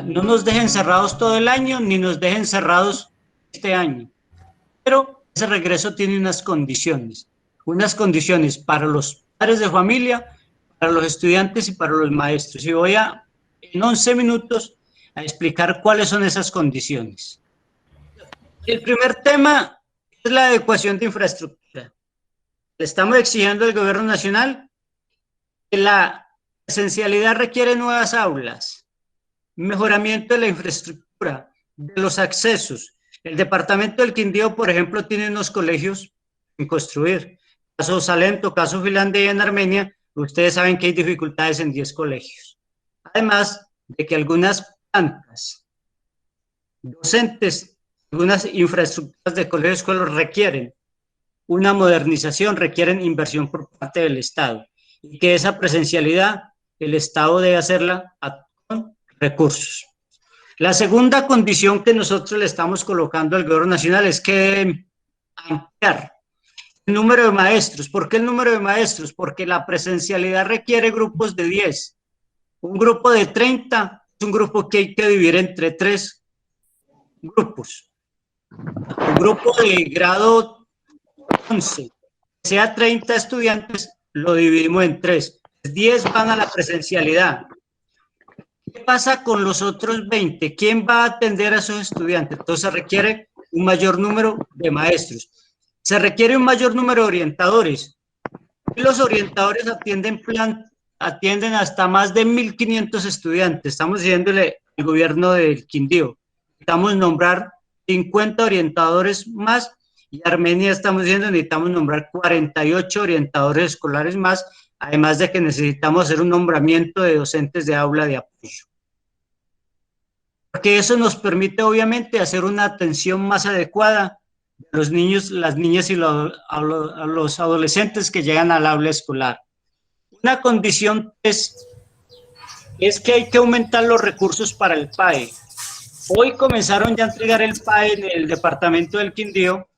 no nos deje encerrados todo el año, ni nos deje encerrados este año. Pero ese regreso tiene unas condiciones para los padres de familia, para los estudiantes y para los maestros. Y voy en 11 minutos, a explicar cuáles son esas condiciones. El primer tema es la adecuación de infraestructura. Le estamos exigiendo al gobierno nacional que la presencialidad requiere nuevas aulas, mejoramiento de la infraestructura, de los accesos. El departamento del Quindío, por ejemplo, tiene unos colegios en construir. Caso Salento, caso Finlandia en Armenia, ustedes saben que hay dificultades en 10 colegios. Además de que algunas plantas docentes, algunas infraestructuras de colegios escolares requieren una modernización, requieren inversión por parte del Estado, y que esa presencialidad el Estado debe hacerla con recursos. La segunda condición que nosotros le estamos colocando al gobierno nacional es que debe ampliar el número de maestros. ¿Por qué el número de maestros? Porque la presencialidad requiere grupos de 10. Un grupo de 30 es un grupo que hay que dividir entre 3 grupos. Un grupo de grado 11, sea 30 estudiantes, lo dividimos en 3. 10 van a la presencialidad. ¿Qué pasa con los otros 20? ¿Quién va a atender a esos estudiantes? Entonces se requiere un mayor número de maestros. Se requiere un mayor número de orientadores. Y los orientadores atienden hasta más de 1.500 estudiantes. Estamos diciéndole al gobierno del Quindío, necesitamos nombrar 50 orientadores más, y Armenia estamos diciendo necesitamos nombrar 48 orientadores escolares más, además de que necesitamos hacer un nombramiento de docentes de aula de apoyo. Porque eso nos permite obviamente hacer una atención más adecuada a los niños, las niñas y a los adolescentes que llegan al aula escolar. Una condición es que hay que aumentar los recursos para el PAE. Hoy comenzaron ya a entregar el PAE en el departamento del Quindío.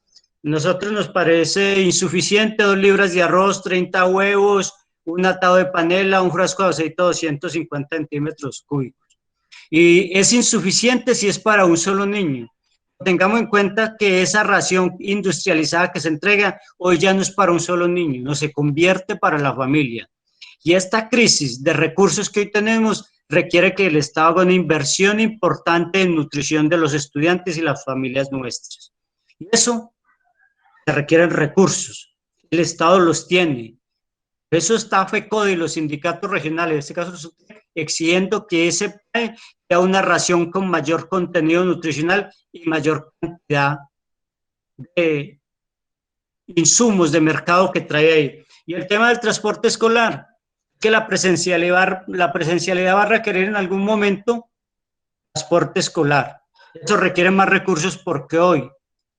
Nosotros nos parece insuficiente, 2 libras de arroz, 30 huevos, un atado de panela, un frasco de aceite de 250 centímetros cúbicos. Y es insuficiente si es para un solo niño. Tengamos en cuenta que esa ración industrializada que se entrega hoy ya no es para un solo niño, no se convierte para la familia. Y esta crisis de recursos que hoy tenemos requiere que el Estado haga una inversión importante en nutrición de los estudiantes y las familias nuestras. Y eso se requieren recursos. El Estado los tiene. Eso está FECODE y los sindicatos regionales, en este caso exigiendo que ese PAE sea una ración con mayor contenido nutricional y mayor cantidad de insumos de mercado que trae ahí. Y el tema del transporte escolar, que la presencialidad va a requerir en algún momento transporte escolar. Eso requiere más recursos porque hoy,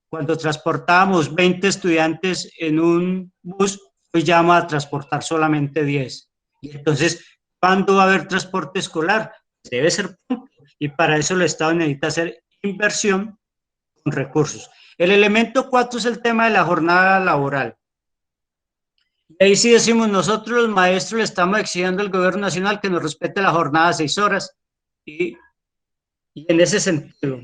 cuando transportábamos 20 estudiantes en un bus, hoy ya vamos a transportar solamente 10. Y entonces, ¿cuándo va a haber transporte escolar? Debe ser pronto. Y para eso el Estado necesita hacer inversión con recursos. El elemento 4 es el tema de la jornada laboral. Y ahí sí decimos, nosotros los maestros le estamos exigiendo al gobierno nacional que nos respete la jornada de 6 horas. Y en ese sentido,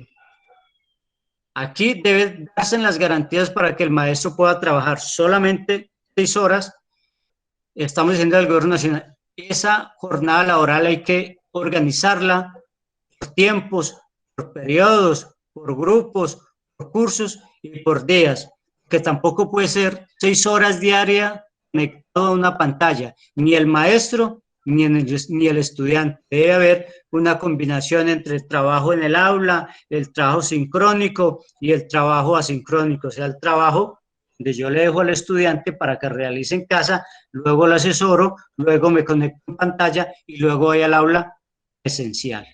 aquí deben darse las garantías para que el maestro pueda trabajar solamente 6 horas. Estamos diciendo al gobierno nacional, esa jornada laboral hay que organizarla por tiempos, por periodos, por grupos, por cursos y por días, que tampoco puede ser 6 horas diarias conectado a una pantalla, ni el maestro ni el estudiante. Debe haber una combinación entre el trabajo en el aula, el trabajo sincrónico y el trabajo asincrónico, o sea, el trabajo donde yo le dejo al estudiante para que realice en casa, luego lo asesoro, luego me conecto en pantalla y luego voy al aula presencial.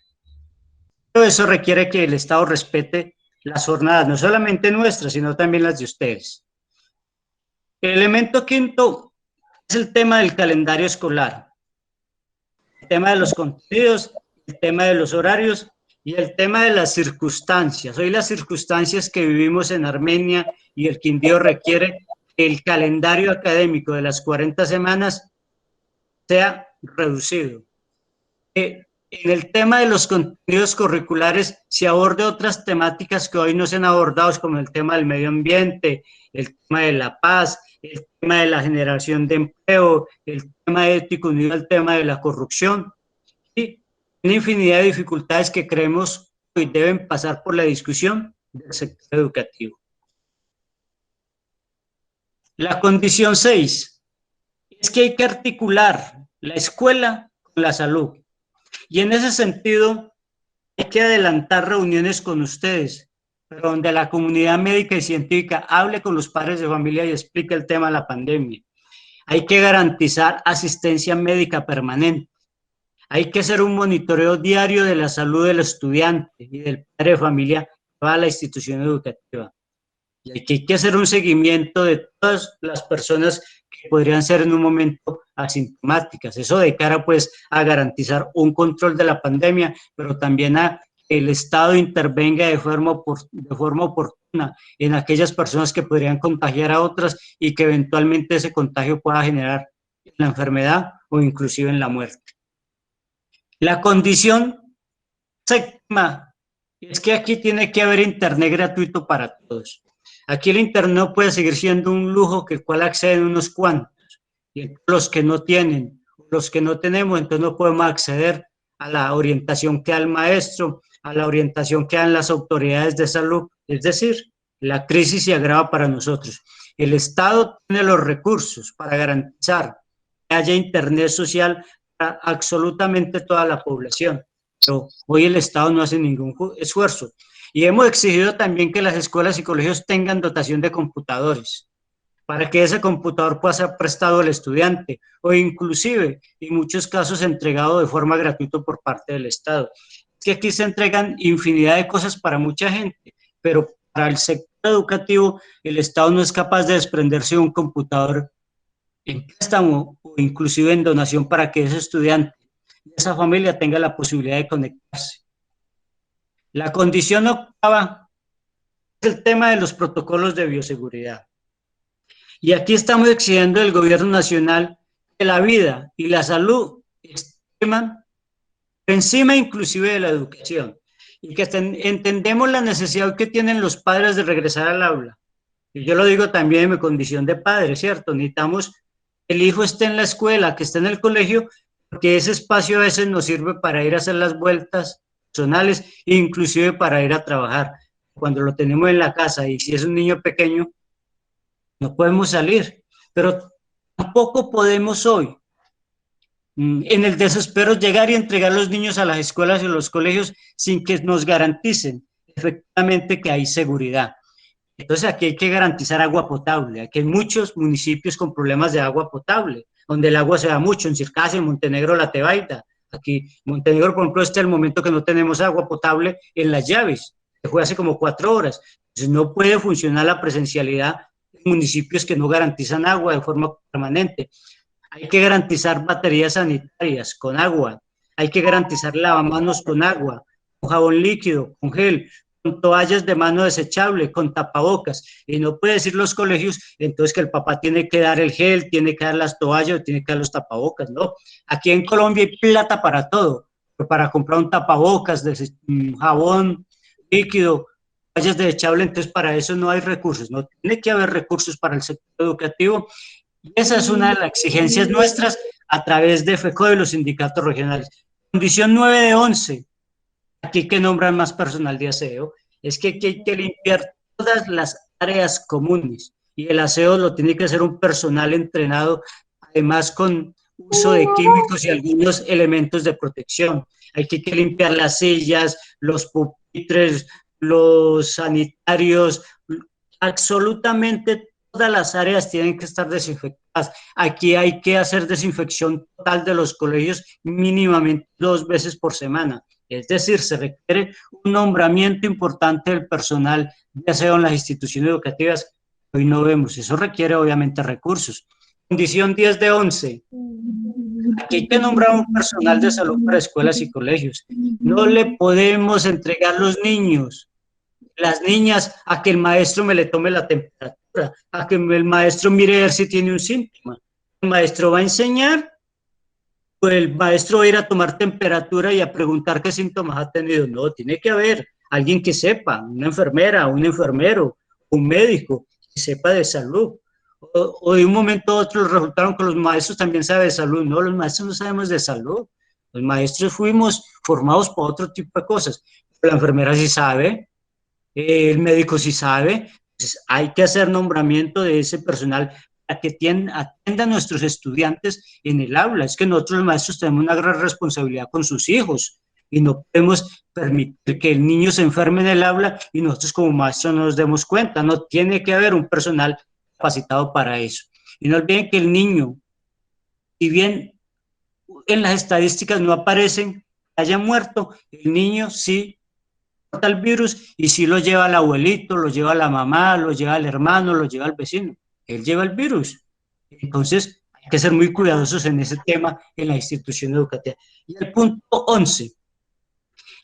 Todo eso requiere que el Estado respete las jornadas, no solamente nuestras, sino también las de ustedes. El elemento quinto es el tema del calendario escolar, el tema de los contenidos, el tema de los horarios y el tema de las circunstancias. Hoy las circunstancias que vivimos en Armenia y el Quindío requiere que el calendario académico de las 40 semanas sea reducido. en el tema de los contenidos curriculares se aborde otras temáticas que hoy no se han abordado, como el tema del medio ambiente, el tema de la paz, el tema de la generación de empleo, el tema ético unido al tema de la corrupción, y una infinidad de dificultades que creemos hoy deben pasar por la discusión del sector educativo. La condición 6 es que hay que articular la escuela con la salud. Y en ese sentido, hay que adelantar reuniones con ustedes, pero donde la comunidad médica y científica hable con los padres de familia y explique el tema de la pandemia. Hay que garantizar asistencia médica permanente. Hay que hacer un monitoreo diario de la salud del estudiante y del padre de familia para la institución educativa. Y hay que hacer un seguimiento de todas las personas que podrían ser en un momento asintomáticas. Eso de cara pues a garantizar un control de la pandemia, pero también a que el Estado intervenga de forma oportuna en aquellas personas que podrían contagiar a otras y que eventualmente ese contagio pueda generar la enfermedad o inclusive en la muerte. La condición séptima es que aquí tiene que haber internet gratuito para todos. Aquí el internet no puede seguir siendo un lujo que el cual acceden unos cuantos, y los que no tienen, los que no tenemos, entonces no podemos acceder a la orientación que da el maestro, a la orientación que dan las autoridades de salud, es decir, la crisis se agrava para nosotros. El Estado tiene los recursos para garantizar que haya internet social para absolutamente toda la población, pero hoy el Estado no hace ningún esfuerzo. Y hemos exigido también que las escuelas y colegios tengan dotación de computadores para que ese computador pueda ser prestado al estudiante o inclusive, en muchos casos, entregado de forma gratuita por parte del Estado. Es que aquí se entregan infinidad de cosas para mucha gente, pero para el sector educativo el Estado no es capaz de desprenderse de un computador en préstamo o inclusive en donación para que ese estudiante y esa familia tenga la posibilidad de conectarse. La condición octava es el tema de los protocolos de bioseguridad. Y aquí estamos exigiendo del gobierno nacional que la vida y la salud estiman por encima inclusive de la educación y que entendemos la necesidad que tienen los padres de regresar al aula. Y yo lo digo también en mi condición de padre, ¿cierto? Necesitamos que el hijo esté en la escuela, que esté en el colegio, porque ese espacio a veces nos sirve para ir a hacer las vueltas personales, inclusive para ir a trabajar. Cuando lo tenemos en la casa y si es un niño pequeño, no podemos salir, pero tampoco podemos hoy, en el desespero, llegar y entregar los niños a las escuelas y a los colegios sin que nos garanticen efectivamente que hay seguridad. Entonces aquí hay que garantizar agua potable. Aquí hay muchos municipios con problemas de agua potable, donde el agua se da mucho, en Circasia, en Montenegro, La Tebaida. Aquí, en Montenegro, por ejemplo, este es el momento que no tenemos agua potable en las llaves, que fue hace como 4 horas. Entonces no puede funcionar la presencialidad en municipios que no garantizan agua de forma permanente. Hay que garantizar baterías sanitarias con agua. Hay que garantizar lavamanos con agua, con jabón líquido, con gel, con toallas de mano desechable, con tapabocas. Y no puede decir los colegios, entonces que el papá tiene que dar el gel, tiene que dar las toallas, tiene que dar los tapabocas. No, aquí en Colombia hay plata para todo, pero para comprar un tapabocas, jabón líquido, toallas desechables, entonces para eso no hay recursos. No tiene que haber recursos para el sector educativo. Y esa es una de las exigencias nuestras a través de FECO de los sindicatos regionales. Condición 9 de 11. Aquí que nombran más personal de aseo, es que aquí hay que limpiar todas las áreas comunes y el aseo lo tiene que hacer un personal entrenado, además con uso de químicos y algunos elementos de protección. Hay que limpiar las sillas, los pupitres, los sanitarios, absolutamente todas las áreas tienen que estar desinfectadas. Aquí hay que hacer desinfección total de los colegios mínimamente 2 veces por semana. Es decir, se requiere un nombramiento importante del personal de aseo en las instituciones educativas. Hoy no vemos, eso requiere obviamente recursos. Condición 10 de 11. Aquí hay que nombrar un personal de salud para escuelas y colegios. No le podemos entregar los niños, las niñas, a que el maestro me le tome la temperatura, a que el maestro mire a ver si tiene un síntoma. El maestro va a enseñar el maestro va a ir a tomar temperatura y a preguntar qué síntomas ha tenido. No, tiene que haber alguien que sepa, una enfermera, un enfermero, un médico que sepa de salud. O de un momento a otro resultaron que los maestros también saben de salud. No, los maestros no sabemos de salud. Los maestros fuimos formados por otro tipo de cosas. La enfermera sí sabe, el médico sí sabe. Entonces hay que hacer nombramiento de ese personal a que atienda a nuestros estudiantes en el aula. Es que nosotros los maestros tenemos una gran responsabilidad con sus hijos y no podemos permitir que el niño se enferme en el aula y nosotros como maestros no nos demos cuenta. No tiene que haber un personal capacitado para eso. Y no olviden que el niño, si bien en las estadísticas no aparecen que haya muerto, el niño sí porta el virus y sí lo lleva el abuelito, lo lleva la mamá, lo lleva el hermano, lo lleva el vecino. Él lleva el virus. Entonces, hay que ser muy cuidadosos en ese tema en la institución educativa. Y el punto 11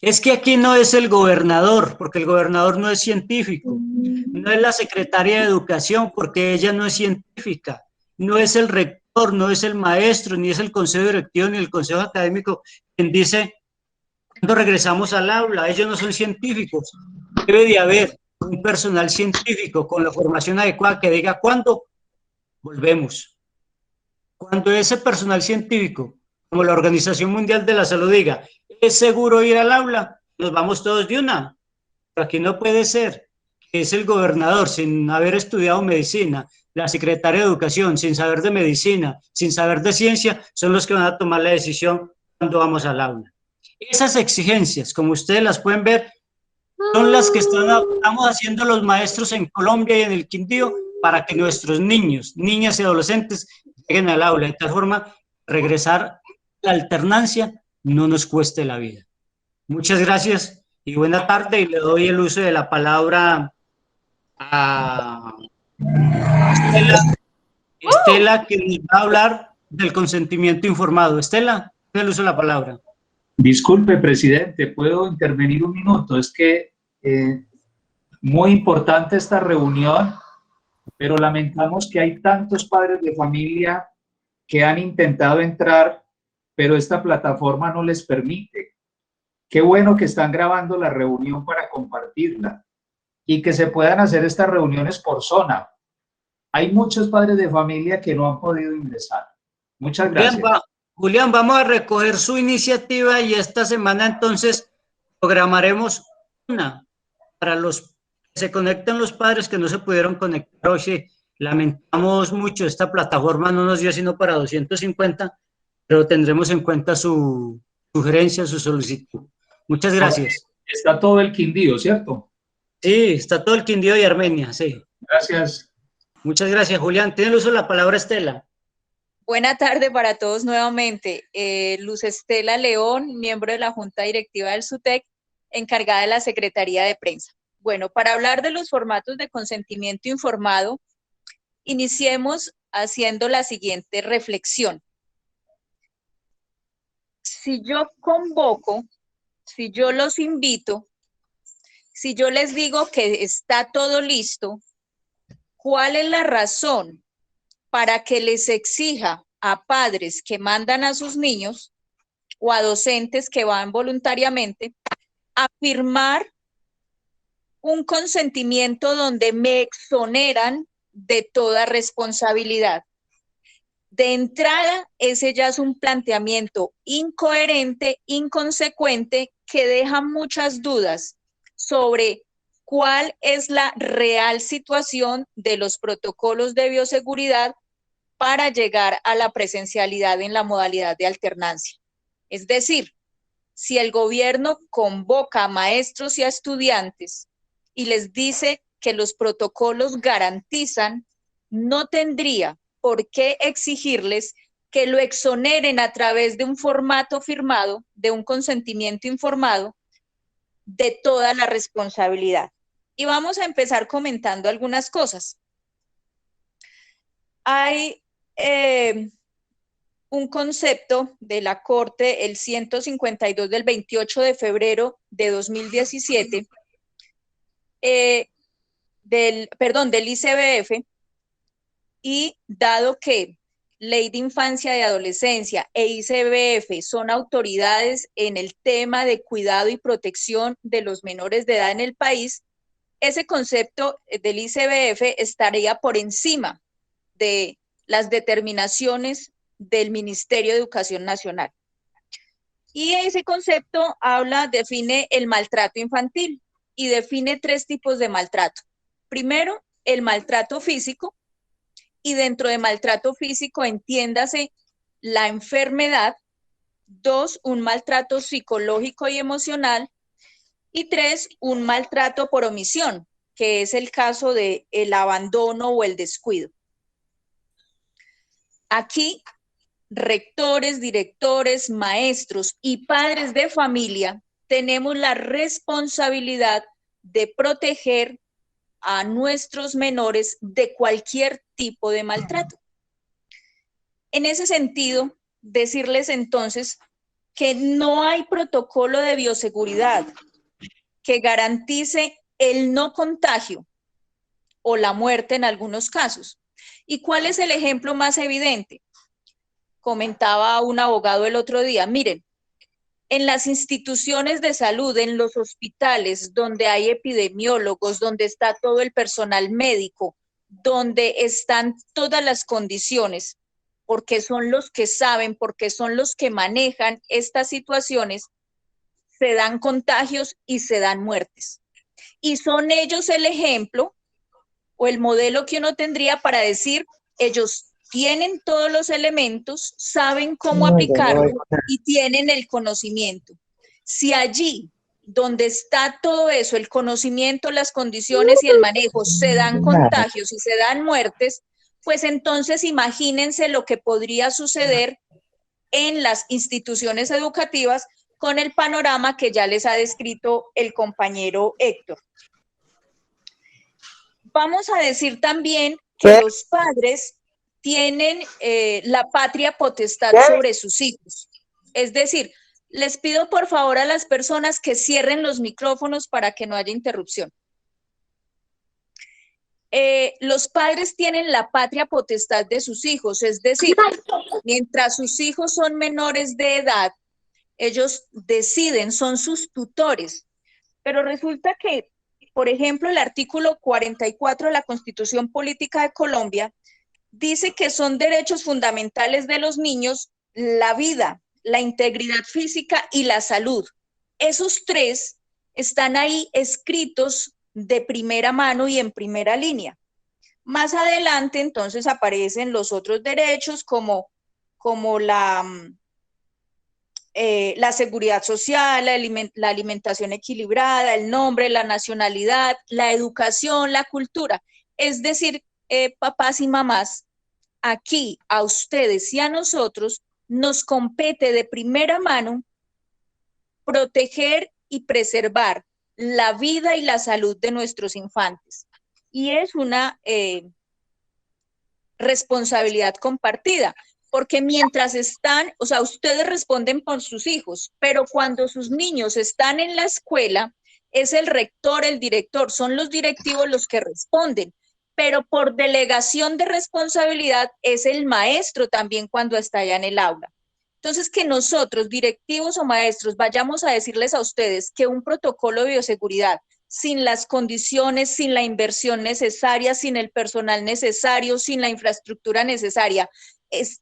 es que aquí no es el gobernador, porque el gobernador no es científico, no es la secretaria de Educación, porque ella no es científica, no es el rector, no es el maestro, ni es el consejo directivo, ni el consejo académico quien dice cuándo regresamos al aula. Ellos no son científicos. Debe de haber un personal científico con la formación adecuada que diga cuándo volvemos. Cuando ese personal científico, como la Organización Mundial de la Salud, diga, es seguro ir al aula, nos vamos todos de una. Pero aquí no puede ser que es el gobernador sin haber estudiado medicina, la secretaria de Educación sin saber de medicina, sin saber de ciencia, son los que van a tomar la decisión cuando vamos al aula. Esas exigencias, como ustedes las pueden ver, son las que estamos haciendo los maestros en Colombia y en el Quindío para que nuestros niños, niñas y adolescentes lleguen al aula. De tal forma, regresar a la alternancia no nos cueste la vida. Muchas gracias y buena tarde, y le doy el uso de la palabra a Estela, Estela, que nos va a hablar del consentimiento informado. Estela, tiene el uso de la palabra. Disculpe, presidente, ¿puedo intervenir un minuto? Es que muy importante esta reunión, pero lamentamos que hay tantos padres de familia que han intentado entrar, pero esta plataforma no les permite. Qué bueno que están grabando la reunión para compartirla y que se puedan hacer estas reuniones por zona. Hay muchos padres de familia que no han podido ingresar. Muchas gracias. Julián, vamos a recoger su iniciativa y esta semana entonces programaremos una para los que se conecten los padres que no se pudieron conectar hoy. Sí, lamentamos mucho, esta plataforma no nos dio sino para 250, pero tendremos en cuenta su sugerencia, su solicitud. Muchas gracias. Está todo el Quindío, ¿cierto? Sí, está todo el Quindío y Armenia, sí. Gracias. Muchas gracias, Julián. Tiene el uso de la palabra Estela. Buena tarde para todos nuevamente. Luz Estela León, miembro de la Junta Directiva del SUTEC, encargada de la Secretaría de Prensa. Bueno, para hablar de los formatos de consentimiento informado, iniciemos haciendo la siguiente reflexión. Si yo convoco, si yo los invito, si yo les digo que está todo listo, ¿cuál es la razón para que les exija a padres que mandan a sus niños o a docentes que van voluntariamente a firmar un consentimiento donde me exoneran de toda responsabilidad? De entrada, ese ya es un planteamiento incoherente, inconsecuente, que deja muchas dudas sobre cuál es la real situación de los protocolos de bioseguridad para llegar a la presencialidad en la modalidad de alternancia. Es decir, si el gobierno convoca a maestros y a estudiantes y les dice que los protocolos garantizan, no tendría por qué exigirles que lo exoneren a través de un formato firmado, de un consentimiento informado, de toda la responsabilidad. Y vamos a empezar comentando algunas cosas. Hay un concepto de la Corte, el 152 del 28 de febrero de 2017, del ICBF, y dado que Ley de Infancia y Adolescencia e ICBF son autoridades en el tema de cuidado y protección de los menores de edad en el país, ese concepto del ICBF estaría por encima de las determinaciones del Ministerio de Educación Nacional. Y ese concepto define el maltrato infantil y define 3 tipos de maltrato. Primero, el maltrato físico, y dentro de maltrato físico entiéndase la enfermedad. 2, un maltrato psicológico y emocional. Y 3, un maltrato por omisión, que es el caso del abandono o el descuido. Aquí, rectores, directores, maestros y padres de familia tenemos la responsabilidad de proteger a nuestros menores de cualquier tipo de maltrato. En ese sentido, decirles entonces que no hay protocolo de bioseguridad que garantice el no contagio o la muerte en algunos casos. ¿Y cuál es el ejemplo más evidente? Comentaba un abogado el otro día, miren, en las instituciones de salud, en los hospitales, donde hay epidemiólogos, donde está todo el personal médico, donde están todas las condiciones, porque son los que saben, porque son los que manejan estas situaciones, se dan contagios y se dan muertes. Y son ellos el ejemplo o el modelo que uno tendría para decir, ellos tienen todos los elementos, saben cómo aplicarlo y tienen el conocimiento. Si allí, donde está todo eso, el conocimiento, las condiciones y el manejo, se dan contagios y se dan muertes, pues entonces imagínense lo que podría suceder en las instituciones educativas con el panorama que ya les ha descrito el compañero Héctor. Vamos a decir también que los padres tienen la patria potestad sobre sus hijos. Es decir, les pido por favor a las personas que cierren los micrófonos para que no haya interrupción. Los padres tienen la patria potestad de sus hijos, es decir, mientras sus hijos son menores de edad, ellos deciden, son sus tutores. Pero resulta que, por ejemplo, el artículo 44 de la Constitución Política de Colombia dice que son derechos fundamentales de los niños la vida, la integridad física y la salud. Esos 3 están ahí escritos de primera mano y en primera línea. Más adelante, entonces, aparecen los otros derechos como la seguridad social, la alimentación equilibrada, el nombre, la nacionalidad, la educación, la cultura. Es decir, papás y mamás, aquí a ustedes y a nosotros nos compete de primera mano proteger y preservar la vida y la salud de nuestros infantes. Y es una responsabilidad compartida, porque mientras están, o sea, ustedes responden por sus hijos, pero cuando sus niños están en la escuela, es el rector, el director, son los directivos los que responden, pero por delegación de responsabilidad es el maestro también cuando está allá en el aula. Entonces, que nosotros, directivos o maestros, vayamos a decirles a ustedes que un protocolo de bioseguridad sin las condiciones, sin la inversión necesaria, sin el personal necesario, sin la infraestructura necesaria,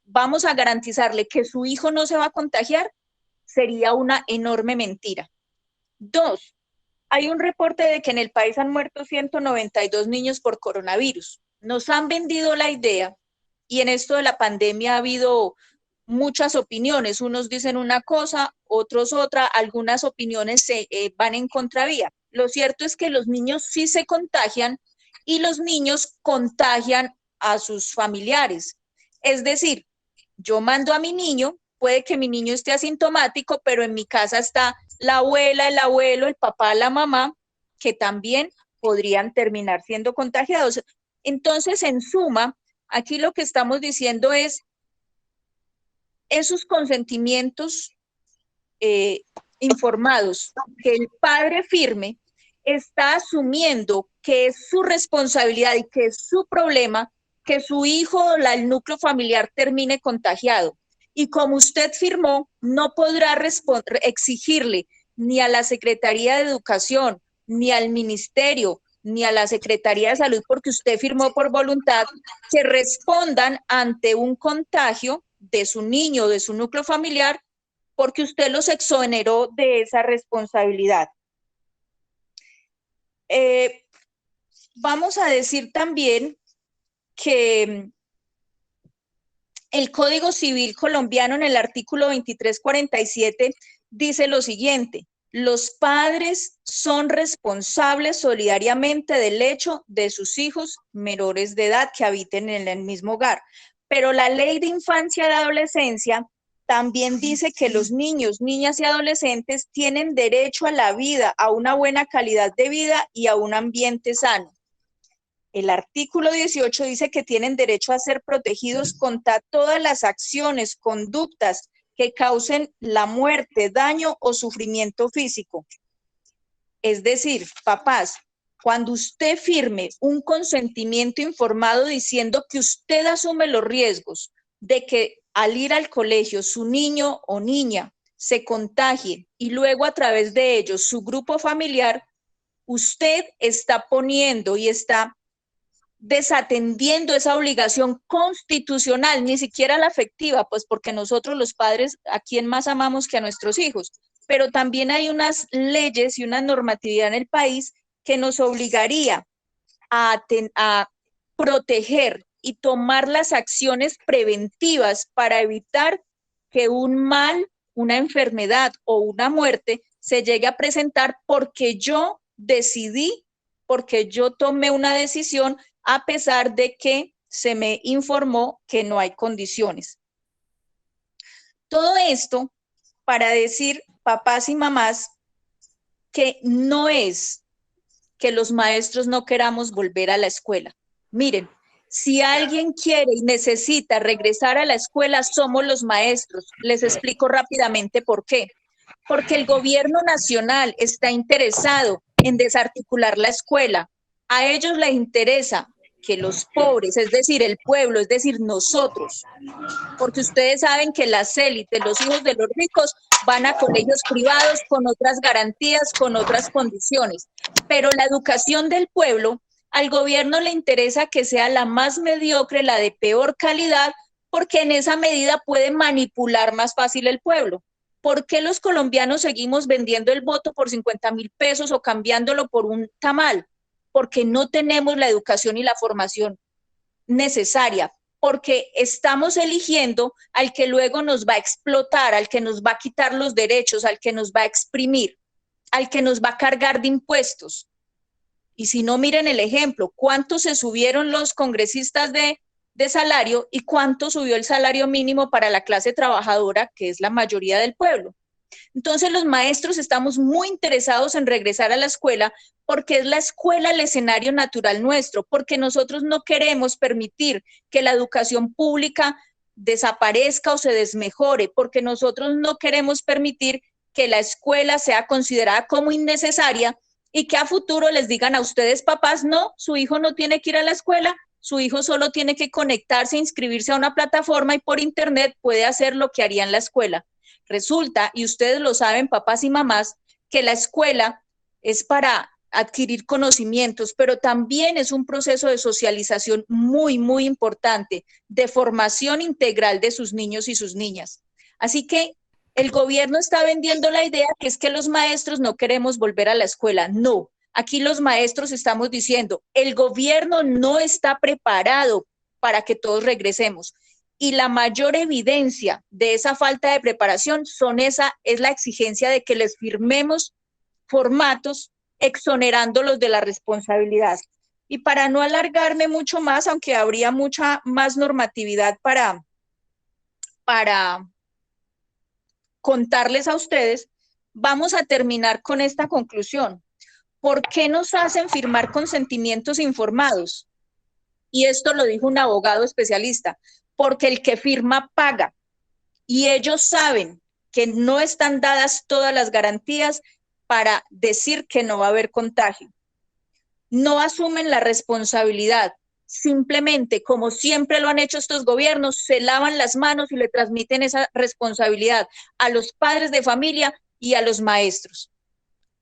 vamos a garantizarle que su hijo no se va a contagiar, sería una enorme mentira. 2, hay un reporte de que en el país han muerto 192 niños por coronavirus. Nos han vendido la idea, y en esto de la pandemia ha habido muchas opiniones, unos dicen una cosa, otros otra, algunas opiniones van en contravía. Lo cierto es que los niños sí se contagian y los niños contagian a sus familiares. Es decir, yo mando a mi niño, puede que mi niño esté asintomático, pero en mi casa está la abuela, el abuelo, el papá, la mamá, que también podrían terminar siendo contagiados. Entonces, en suma, aquí lo que estamos diciendo es esos consentimientos informados que el padre firme está asumiendo que es su responsabilidad y que es su problema que su hijo o el núcleo familiar termine contagiado. Y como usted firmó, no podrá exigirle ni a la Secretaría de Educación, ni al Ministerio, ni a la Secretaría de Salud, porque usted firmó por voluntad, que respondan ante un contagio de su niño, de su núcleo familiar, porque usted los exoneró de esa responsabilidad. Vamos a decir también que el Código Civil colombiano en el artículo 2347 dice lo siguiente: los padres son responsables solidariamente del hecho de sus hijos menores de edad que habiten en el mismo hogar. Pero la Ley de Infancia y Adolescencia también dice que los niños, niñas y adolescentes tienen derecho a la vida, a una buena calidad de vida y a un ambiente sano. El artículo 18 dice que tienen derecho a ser protegidos contra todas las acciones, conductas que causen la muerte, daño o sufrimiento físico. Es decir, papás, cuando usted firme un consentimiento informado diciendo que usted asume los riesgos de que al ir al colegio su niño o niña se contagie y luego a través de ellos su grupo familiar, usted está poniendo y está desatendiendo esa obligación constitucional, ni siquiera la afectiva, pues porque nosotros los padres, ¿a quién más amamos que a nuestros hijos? Pero también hay unas leyes y una normatividad en el país que nos obligaría a proteger y tomar las acciones preventivas para evitar que un mal, una enfermedad o una muerte se llegue a presentar porque yo decidí, porque yo tomé una decisión a pesar de que se me informó que no hay condiciones. Todo esto para decir, papás y mamás, que no es que los maestros no queramos volver a la escuela. Miren, si alguien quiere y necesita regresar a la escuela, somos los maestros. Les explico rápidamente por qué. Porque el gobierno nacional está interesado en desarticular la escuela. A ellos les interesa que los pobres, es decir, el pueblo, es decir, nosotros, porque ustedes saben que las élites, los hijos de los ricos, van a colegios privados con otras garantías, con otras condiciones. Pero la educación del pueblo, al gobierno le interesa que sea la más mediocre, la de peor calidad, porque en esa medida puede manipular más fácil el pueblo. ¿Por qué los colombianos seguimos vendiendo el voto por 50.000 pesos o cambiándolo por un tamal? Porque no tenemos la educación y la formación necesaria, porque estamos eligiendo al que luego nos va a explotar, al que nos va a quitar los derechos, al que nos va a exprimir, al que nos va a cargar de impuestos. Y si no, miren el ejemplo, ¿cuánto se subieron los congresistas de salario y cuánto subió el salario mínimo para la clase trabajadora, que es la mayoría del pueblo? Entonces los maestros estamos muy interesados en regresar a la escuela porque es la escuela el escenario natural nuestro, porque nosotros no queremos permitir que la educación pública desaparezca o se desmejore, porque nosotros no queremos permitir que la escuela sea considerada como innecesaria y que a futuro les digan a ustedes, papás, no, su hijo no tiene que ir a la escuela, su hijo solo tiene que conectarse, inscribirse a una plataforma y por internet puede hacer lo que haría en la escuela. Resulta, y ustedes lo saben, papás y mamás, que la escuela es para adquirir conocimientos, pero también es un proceso de socialización muy, muy importante, de formación integral de sus niños y sus niñas. Así que el gobierno está vendiendo la idea que es que los maestros no queremos volver a la escuela. No, aquí los maestros estamos diciendo, el gobierno no está preparado para que todos regresemos. Y la mayor evidencia de esa falta de preparación es la exigencia de que les firmemos formatos exonerándolos de la responsabilidad. Y para no alargarme mucho más, aunque habría mucha más normatividad para contarles a ustedes, vamos a terminar con esta conclusión. ¿Por qué nos hacen firmar consentimientos informados? Y esto lo dijo un abogado especialista. Porque el que firma paga y ellos saben que no están dadas todas las garantías para decir que no va a haber contagio. No asumen la responsabilidad simplemente, como siempre lo han hecho estos gobiernos, se lavan las manos y le transmiten esa responsabilidad a los padres de familia y a los maestros,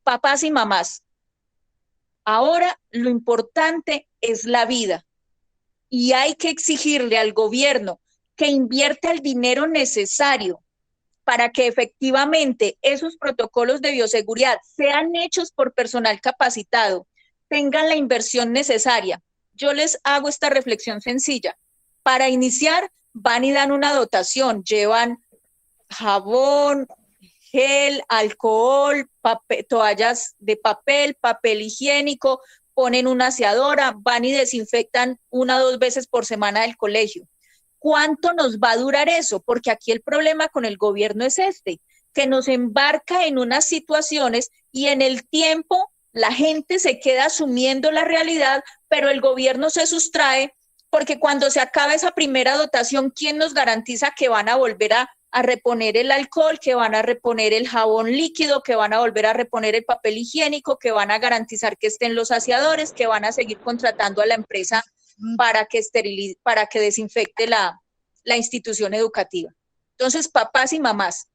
papás y mamás. Ahora lo importante es la vida y hay que exigirle al gobierno que invierta el dinero necesario para que efectivamente esos protocolos de bioseguridad sean hechos por personal capacitado, tengan la inversión necesaria. Yo les hago esta reflexión sencilla. Para iniciar, van y dan una dotación, llevan jabón, gel, alcohol, toallas de papel, papel higiénico, ponen una aseadora, van y desinfectan 1 o 2 veces por semana del colegio. ¿Cuánto nos va a durar eso? Porque aquí el problema con el gobierno es que nos embarca en unas situaciones y en el tiempo la gente se queda asumiendo la realidad, pero el gobierno se sustrae porque cuando se acabe esa primera dotación, ¿quién nos garantiza que van a volver a reponer el alcohol, que van a reponer el jabón líquido, que van a volver a reponer el papel higiénico, que van a garantizar que estén los aseadores, que van a seguir contratando a la empresa para que desinfecte la institución educativa? Entonces, papás y mamás,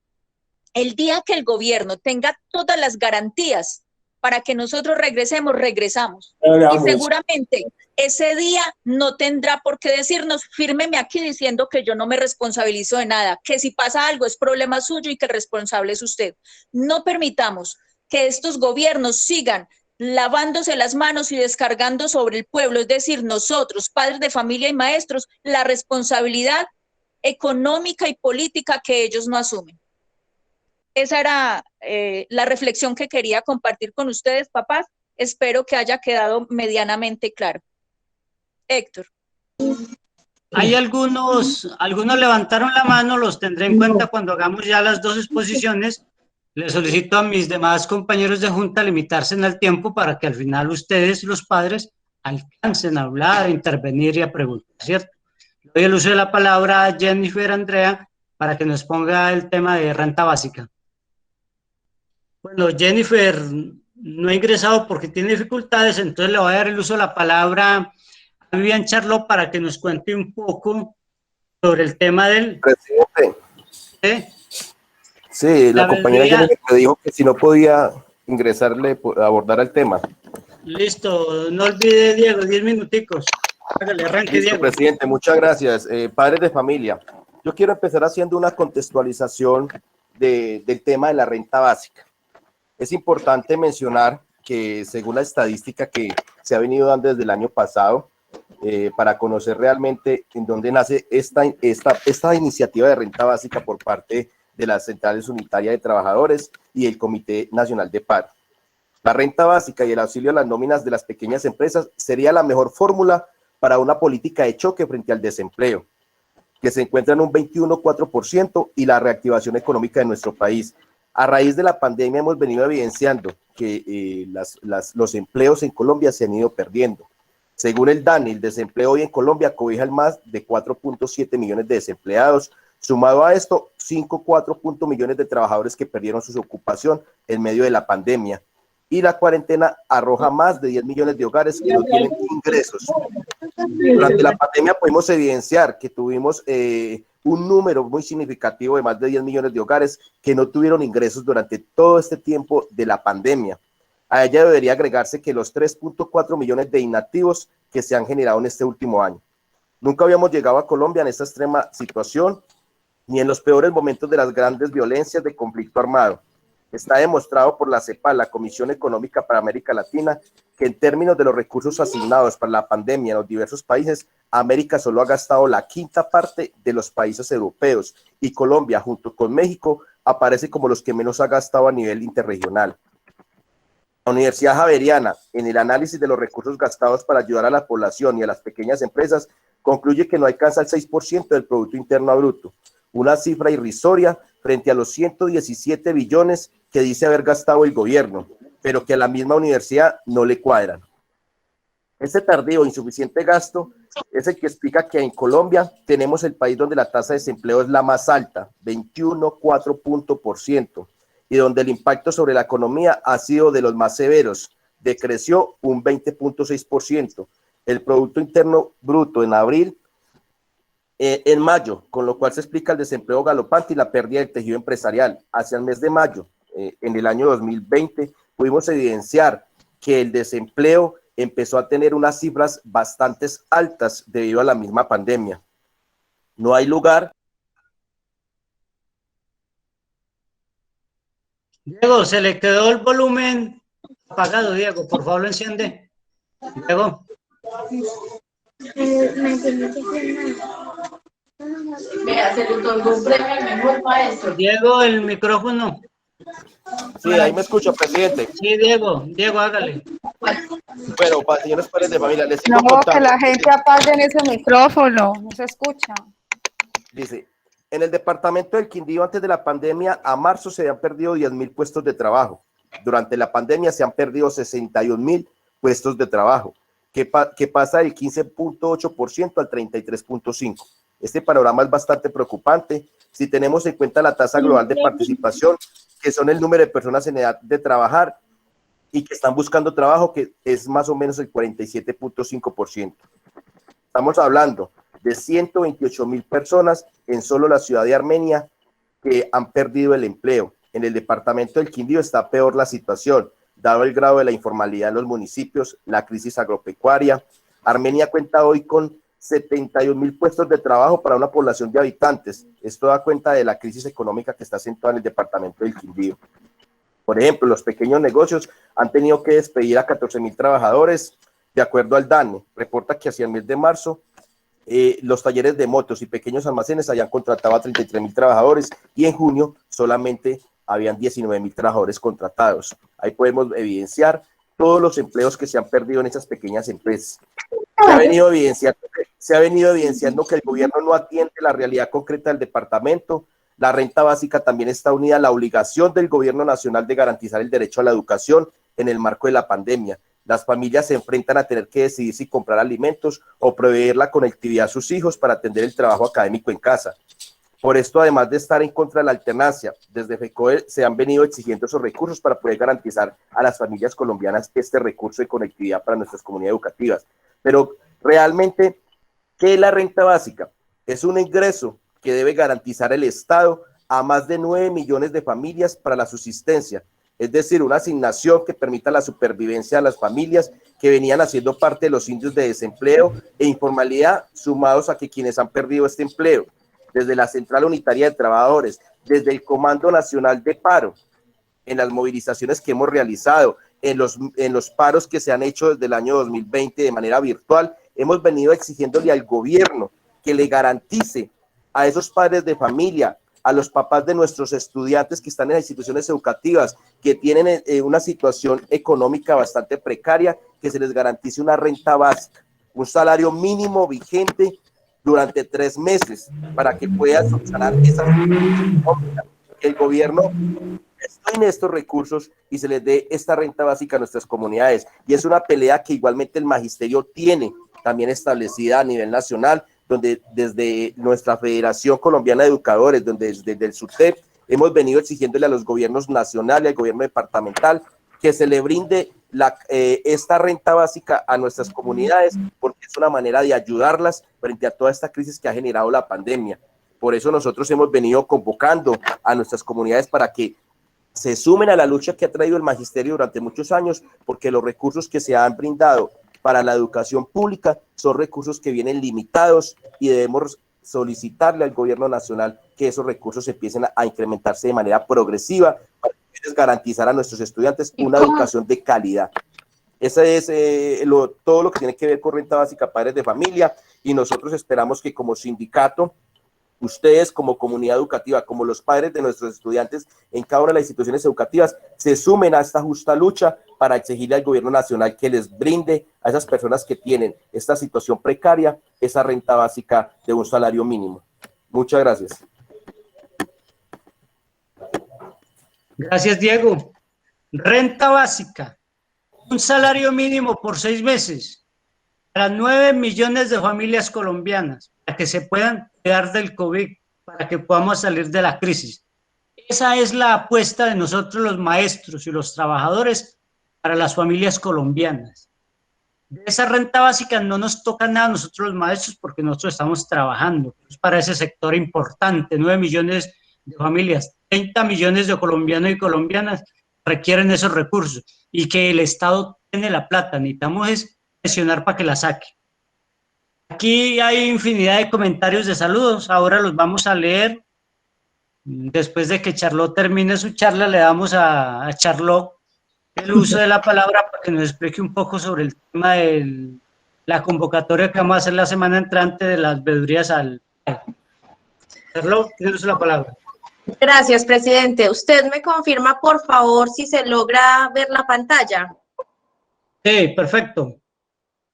el día que el gobierno tenga todas las garantías para que nosotros regresemos, regresamos. Y seguramente ese día no tendrá por qué decirnos, fírmeme aquí diciendo que yo no me responsabilizo de nada, que si pasa algo es problema suyo y que el responsable es usted. No permitamos que estos gobiernos sigan lavándose las manos y descargando sobre el pueblo, es decir, nosotros, padres de familia y maestros, la responsabilidad económica y política que ellos no asumen. Esa era la reflexión que quería compartir con ustedes, papás. Espero que haya quedado medianamente claro. Héctor. Hay algunos levantaron la mano, los tendré en cuenta cuando hagamos ya las 2 exposiciones. Les solicito a mis demás compañeros de junta limitarse en el tiempo para que al final ustedes, los padres, alcancen a hablar, a intervenir y a preguntar, ¿cierto? Le doy el uso de la palabra a Jennifer Andrea para que nos ponga el tema de renta básica. Bueno, Jennifer no ha ingresado porque tiene dificultades, entonces le voy a dar el uso de la palabra a Vivian Charlot para que nos cuente un poco sobre el tema del... Presidente. Sí, la compañera Jennifer me dijo que si no podía ingresarle, abordar el tema. Listo, no olvide, Diego, 10 minuticos. Hágale, arranque, Listo, Diego. presidente, muchas gracias. Padres de familia, yo quiero empezar haciendo una contextualización del tema de la renta básica. Es importante mencionar que según la estadística que se ha venido dando desde el año pasado, para conocer realmente en dónde nace esta iniciativa de renta básica por parte de las centrales unitarias de trabajadores y el Comité Nacional de Paro. La renta básica y el auxilio a las nóminas de las pequeñas empresas sería la mejor fórmula para una política de choque frente al desempleo, que se encuentra en un 21,4% y la reactivación económica de nuestro país. A raíz de la pandemia hemos venido evidenciando que los empleos en Colombia se han ido perdiendo. Según el DANE, el desempleo hoy en Colombia cobija más de 4.7 millones de desempleados. Sumado a esto, 5,4 millones de trabajadores que perdieron su ocupación en medio de la pandemia. Y la cuarentena arroja más de 10 millones de hogares que no tienen ingresos. Durante la pandemia pudimos evidenciar que tuvimos un número muy significativo de más de 10 millones de hogares que no tuvieron ingresos durante todo este tiempo de la pandemia. A ella debería agregarse que los 3.4 millones de inactivos que se han generado en este último año. Nunca habíamos llegado a Colombia en esta extrema situación, ni en los peores momentos de las grandes violencias de conflicto armado. Está demostrado por la CEPAL, la Comisión Económica para América Latina, que en términos de los recursos asignados para la pandemia en los diversos países, América solo ha gastado la 1/5 parte de los países europeos y Colombia, junto con México, aparece como los que menos ha gastado a nivel interregional. La Universidad Javeriana, en el análisis de los recursos gastados para ayudar a la población y a las pequeñas empresas, concluye que no alcanza el 6% del Producto Interno Bruto, una cifra irrisoria frente a los 117 billones que dice haber gastado el gobierno, pero que a la misma universidad no le cuadran. Este tardío e insuficiente gasto es el que explica que en Colombia tenemos el país donde la tasa de desempleo es la más alta, 21,4%, y donde el impacto sobre la economía ha sido de los más severos, decreció un 20,6%, el Producto Interno Bruto en abril, en mayo, con lo cual se explica el desempleo galopante y la pérdida del tejido empresarial. Hacia el mes de mayo, en el año 2020, pudimos evidenciar que el desempleo empezó a tener unas cifras bastante altas debido a la misma pandemia. No hay lugar. Diego, se le quedó el volumen apagado, Diego, por favor lo enciende. Diego. Vea, se le otorgó un premio al mejor maestro. Diego, el micrófono. Sí, ahí me escucho, presidente. Sí, Diego, hágale. Bueno, señores padres de familia, les sigo No, contando. que la gente apague ese micrófono, no se escucha. Dice, en el departamento del Quindío antes de la pandemia, a marzo se habían perdido 10,000 puestos de trabajo. Durante la pandemia se han perdido 61,000 puestos de trabajo, que pasa del 15.8% al 33.5%. Este panorama es bastante preocupante si tenemos en cuenta la tasa global de participación, que son el número de personas en edad de trabajar y que están buscando trabajo, que es más o menos el 47.5%. Estamos hablando de 128,000 personas en solo la ciudad de Armenia que han perdido el empleo. En el departamento del Quindío está peor la situación, dado el grado de la informalidad en los municipios, la crisis agropecuaria. Armenia cuenta hoy con 71,000 puestos de trabajo para una población de habitantes. Esto da cuenta de la crisis económica que está acentuada en el departamento del Quindío. Por ejemplo, los pequeños negocios han tenido que despedir a 14,000 trabajadores. De acuerdo al DANE, reporta que hacia el mes de marzo, los talleres de motos y pequeños almacenes habían contratado a 33,000 trabajadores y en junio solamente habían 19,000 trabajadores contratados. Ahí podemos evidenciar todos los empleos que se han perdido en esas pequeñas empresas. Se ha venido evidenciando que el gobierno no atiende la realidad concreta del departamento. La renta básica también está unida a la obligación del gobierno nacional de garantizar el derecho a la educación en el marco de la pandemia. Las familias se enfrentan a tener que decidir si comprar alimentos o proveer la conectividad a sus hijos para atender el trabajo académico en casa. Por esto, además de estar en contra de la alternancia, desde FECODE se han venido exigiendo esos recursos para poder garantizar a las familias colombianas este recurso de conectividad para nuestras comunidades educativas. Pero realmente, ¿qué es la renta básica? Es un ingreso que debe garantizar el Estado a más de 9 millones de familias para la subsistencia, es decir, una asignación que permita la supervivencia de las familias que venían haciendo parte de los índices de desempleo e informalidad, sumados a que quienes han perdido este empleo, desde la Central Unitaria de Trabajadores, desde el Comando Nacional de Paro, en las movilizaciones que hemos realizado, en los paros que se han hecho desde el año 2020 de manera virtual, hemos venido exigiéndole al gobierno que le garantice a esos padres de familia, a los papás de nuestros estudiantes que están en las instituciones educativas, que tienen una situación económica bastante precaria, que se les garantice una renta básica, un salario mínimo vigente durante 3 meses para que puedan subsanar esa situación. El gobierno en estos recursos y se les dé esta renta básica a nuestras comunidades. Y es una pelea que igualmente el magisterio tiene también establecida a nivel nacional, donde desde nuestra Federación Colombiana de Educadores, donde desde el SUTEP, hemos venido exigiéndole a los gobiernos nacionales y al gobierno departamental que se le brinde esta renta básica a nuestras comunidades, porque es una manera de ayudarlas frente a toda esta crisis que ha generado la pandemia. Por eso nosotros hemos venido convocando a nuestras comunidades para que se sumen a la lucha que ha traído el magisterio durante muchos años, porque los recursos que se han brindado para la educación pública son recursos que vienen limitados y debemos solicitarle al gobierno nacional que esos recursos empiecen a incrementarse de manera progresiva para garantizar a nuestros estudiantes una educación de calidad. Ese es todo lo que tiene que ver con renta básica padres de familia, y nosotros esperamos que como sindicato, ustedes como comunidad educativa, como los padres de nuestros estudiantes en cada una de las instituciones educativas, se sumen a esta justa lucha para exigirle al gobierno nacional que les brinde a esas personas que tienen esta situación precaria esa renta básica de un salario mínimo. Muchas gracias. Gracias, Diego. Renta básica, un salario mínimo por 6 meses para 9 millones de familias colombianas, para que se puedan cuidar del COVID, para que podamos salir de la crisis. Esa es la apuesta de nosotros los maestros y los trabajadores para las familias colombianas. De esa renta básica no nos toca nada a nosotros los maestros porque nosotros estamos trabajando. Es para ese sector importante, 9 millones de familias, 30 millones de colombianos y colombianas requieren esos recursos y que el Estado tiene la plata, necesitamos es presionar para que la saque. Aquí hay infinidad de comentarios de saludos, ahora los vamos a leer. Después de que Charlotte termine su charla, le damos a Charlotte el uso de la palabra para que nos explique un poco sobre el tema de la convocatoria que vamos a hacer la semana entrante de las veedurías al PAE. Charlotte, tienes la palabra. Gracias, presidente. ¿Usted me confirma, por favor, si se logra ver la pantalla? Sí, perfecto.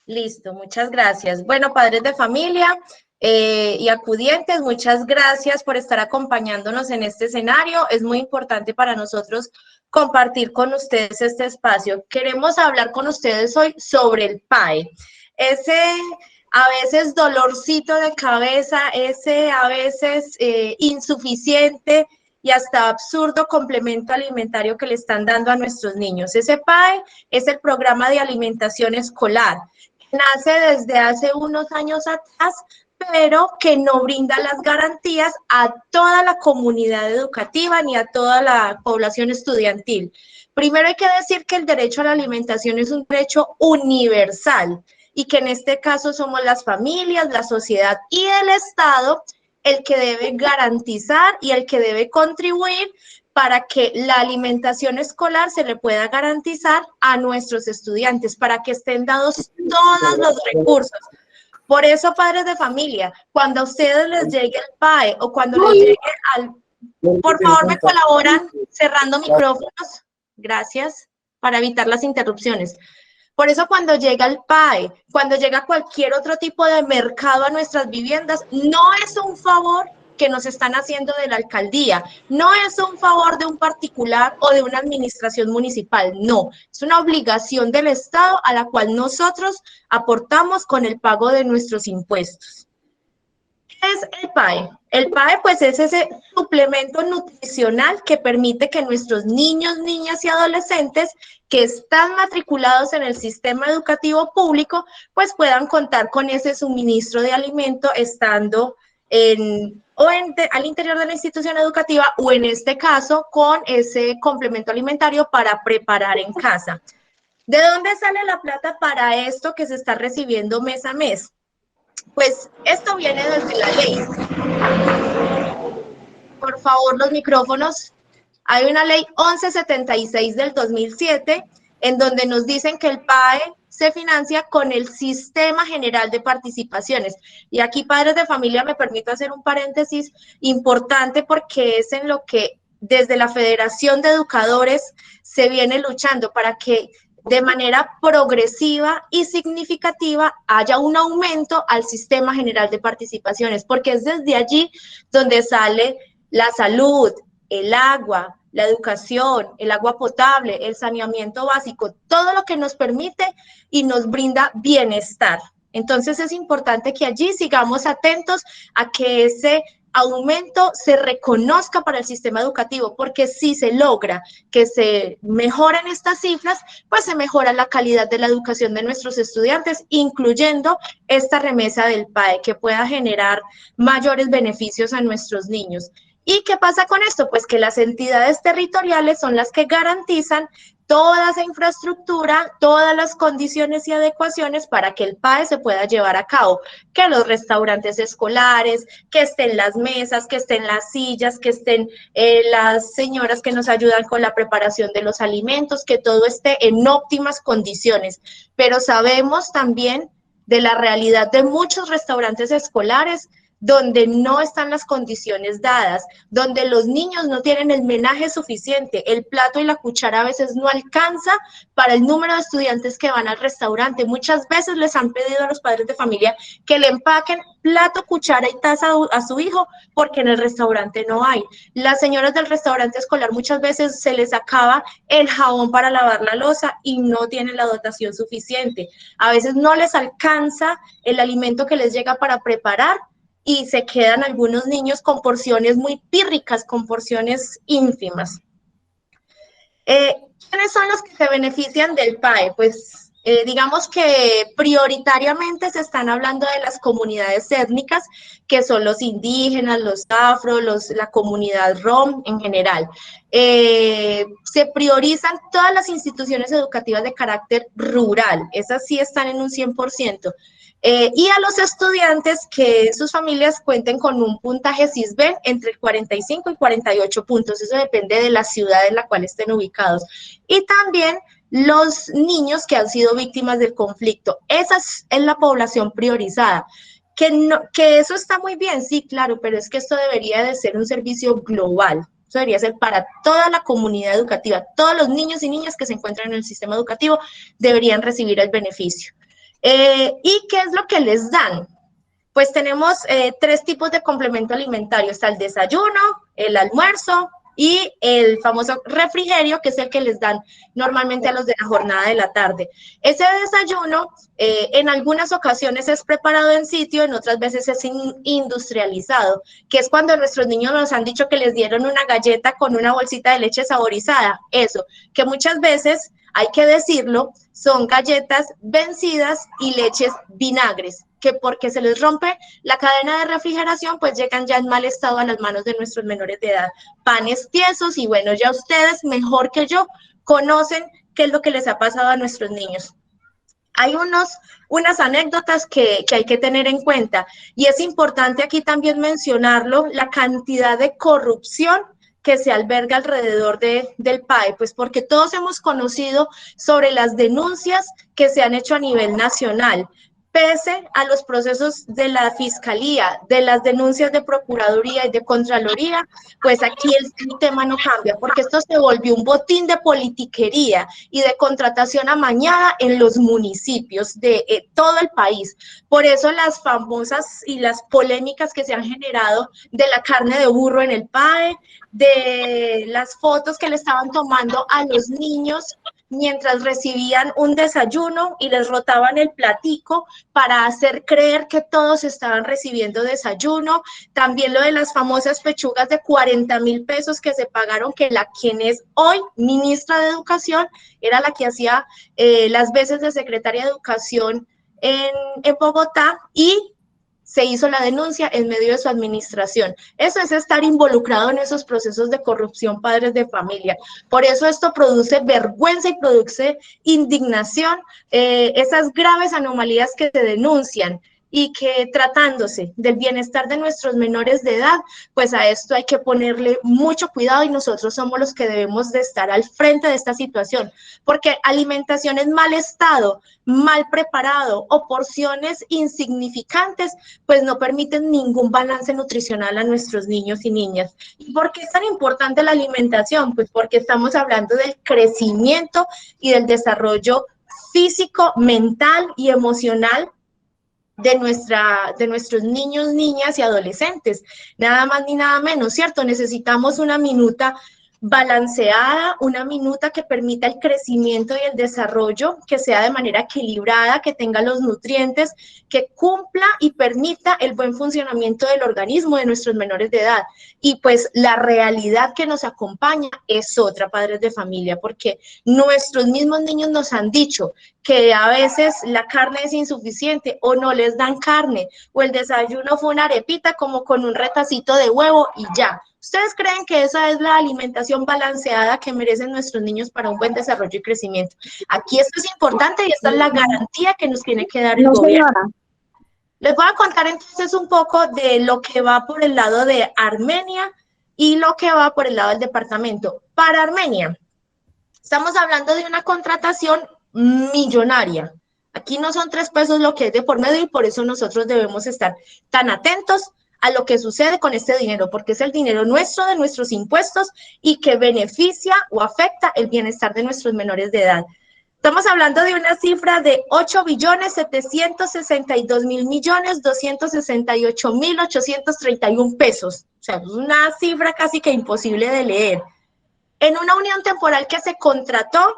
Listo, muchas gracias. Bueno, padres de familia y acudientes, muchas gracias por estar acompañándonos en este escenario. Es muy importante para nosotros compartir con ustedes este espacio. Queremos hablar con ustedes hoy sobre el PAE. Ese a veces dolorcito de cabeza, ese a veces insuficiente y hasta absurdo complemento alimentario que le están dando a nuestros niños. Ese PAE es el programa de alimentación escolar. Nace desde hace unos años atrás, pero que no brinda las garantías a toda la comunidad educativa ni a toda la población estudiantil. Primero hay que decir que el derecho a la alimentación es un derecho universal y que en este caso somos las familias, la sociedad y el Estado el que debe garantizar y el que debe contribuir para que la alimentación escolar se le pueda garantizar a nuestros estudiantes, para que estén dados todos los recursos. Por eso, padres de familia, cuando a ustedes les llegue el PAE o cuando les llegue al... Por favor, me colaboran cerrando micrófonos. Gracias, para evitar las interrupciones. Por eso cuando llega el PAE, cuando llega cualquier otro tipo de mercado a nuestras viviendas, no es un favor que nos están haciendo de la alcaldía, no es un favor de un particular o de una administración municipal, no, es una obligación del Estado a la cual nosotros aportamos con el pago de nuestros impuestos. ¿Qué es el PAE? El PAE pues es ese suplemento nutricional que permite que nuestros niños, niñas y adolescentes que están matriculados en el sistema educativo público pues puedan contar con ese suministro de alimento estando al interior de la institución educativa o en este caso con ese complemento alimentario para preparar en casa. ¿De dónde sale la plata para esto que se está recibiendo mes a mes? Pues esto viene desde la ley. Por favor, los micrófonos. Hay una ley 1176 del 2007 en donde nos dicen que el PAE se financia con el Sistema General de Participaciones. Y aquí, padres de familia, me permito hacer un paréntesis importante porque es en lo que desde la Federación de Educadores se viene luchando para que de manera progresiva y significativa haya un aumento al Sistema General de Participaciones, porque es desde allí donde sale la salud, el agua, la educación, el agua potable, el saneamiento básico, todo lo que nos permite y nos brinda bienestar. Entonces es importante que allí sigamos atentos a que ese aumento se reconozca para el sistema educativo, porque si se logra que se mejoren estas cifras, pues se mejora la calidad de la educación de nuestros estudiantes, incluyendo esta remesa del PAE, que pueda generar mayores beneficios a nuestros niños. ¿Y qué pasa con esto? Pues que las entidades territoriales son las que garantizan toda esa infraestructura, todas las condiciones y adecuaciones para que el PAE se pueda llevar a cabo, que los restaurantes escolares, que estén las mesas, que estén las sillas, que estén las señoras que nos ayudan con la preparación de los alimentos, que todo esté en óptimas condiciones. Pero sabemos también de la realidad de muchos restaurantes escolares donde no están las condiciones dadas, donde los niños no tienen el menaje suficiente, el plato y la cuchara a veces no alcanza para el número de estudiantes que van al restaurante. Muchas veces les han pedido a los padres de familia que le empaquen plato, cuchara y taza a su hijo porque en el restaurante no hay. Las señoras del restaurante escolar muchas veces se les acaba el jabón para lavar la loza y no tienen la dotación suficiente. A veces no les alcanza el alimento que les llega para preparar y se quedan algunos niños con porciones muy pírricas, con porciones ínfimas. ¿Quiénes son los que se benefician del PAE? Pues Digamos que prioritariamente se están hablando de las comunidades étnicas, que son los indígenas, los afro, la comunidad rom en general. Se priorizan todas las instituciones educativas de carácter rural, esas sí están en un 100%. Y a los estudiantes que sus familias cuenten con un puntaje CISBEN entre 45 y 48 puntos, eso depende de la ciudad en la cual estén ubicados. Y también los niños que han sido víctimas del conflicto. Esa es la población priorizada. Que eso está muy bien, sí, claro, pero es que esto debería de ser un servicio global. Eso debería ser para toda la comunidad educativa. Todos los niños y niñas que se encuentran en el sistema educativo deberían recibir el beneficio. ¿Y qué es lo que les dan? Pues tenemos 3 tipos de complemento alimentario. Está el desayuno, el almuerzo y el famoso refrigerio, que es el que les dan normalmente a los de la jornada de la tarde. Ese desayuno en algunas ocasiones es preparado en sitio, en otras veces es industrializado, que es cuando nuestros niños nos han dicho que les dieron una galleta con una bolsita de leche saborizada. Eso, que muchas veces, hay que decirlo, son galletas vencidas y leches vinagres, que porque se les rompe la cadena de refrigeración, pues llegan ya en mal estado a las manos de nuestros menores de edad. Panes tiesos, y bueno, ya ustedes mejor que yo conocen qué es lo que les ha pasado a nuestros niños. Hay unas anécdotas que hay que tener en cuenta, y es importante aquí también mencionarlo, la cantidad de corrupción que se alberga alrededor del PAE, pues porque todos hemos conocido sobre las denuncias que se han hecho a nivel nacional, pese a los procesos de la Fiscalía, de las denuncias de Procuraduría y de Contraloría, pues aquí el tema no cambia, porque esto se volvió un botín de politiquería y de contratación amañada en los municipios de todo el país. Por eso las famosas y las polémicas que se han generado de la carne de burro en el PAE, de las fotos que le estaban tomando a los niños mientras recibían un desayuno y les rotaban el platico para hacer creer que todos estaban recibiendo desayuno. También lo de las famosas pechugas de 40.000 pesos que se pagaron, que quien es hoy ministra de Educación era la que hacía las veces de secretaria de Educación en Bogotá, y se hizo la denuncia en medio de su administración. Eso es estar involucrado en esos procesos de corrupción, padres de familia. Por eso esto produce vergüenza y produce indignación, esas graves anomalías que se denuncian, y que tratándose del bienestar de nuestros menores de edad, pues a esto hay que ponerle mucho cuidado, y nosotros somos los que debemos de estar al frente de esta situación, porque alimentación en mal estado, mal preparado o porciones insignificantes, pues no permiten ningún balance nutricional a nuestros niños y niñas. ¿Y por qué es tan importante la alimentación? Pues porque estamos hablando del crecimiento y del desarrollo físico, mental y emocional de nuestros niños, niñas y adolescentes. Nada más ni nada menos, ¿cierto? Necesitamos una minuta balanceada, una minuta que permita el crecimiento y el desarrollo, que sea de manera equilibrada, que tenga los nutrientes, que cumpla y permita el buen funcionamiento del organismo de nuestros menores de edad. Y pues la realidad que nos acompaña es otra, padres de familia, porque nuestros mismos niños nos han dicho que a veces la carne es insuficiente, o no les dan carne, o el desayuno fue una arepita como con un retacito de huevo y ya. ¿Ustedes creen que esa es la alimentación balanceada que merecen nuestros niños para un buen desarrollo y crecimiento? Aquí esto es importante, y esta es la garantía que nos tiene que dar el gobierno. Señora. Les voy a contar entonces un poco de lo que va por el lado de Armenia y lo que va por el lado del departamento. Para Armenia, estamos hablando de una contratación millonaria. Aquí no son 3 pesos lo que es de por medio, y por eso nosotros debemos estar tan atentos a lo que sucede con este dinero, porque es el dinero nuestro, de nuestros impuestos, y que beneficia o afecta el bienestar de nuestros menores de edad. Estamos hablando de una cifra de 8.762.268.831 pesos. O sea, es una cifra casi que imposible de leer. En una unión temporal que se contrató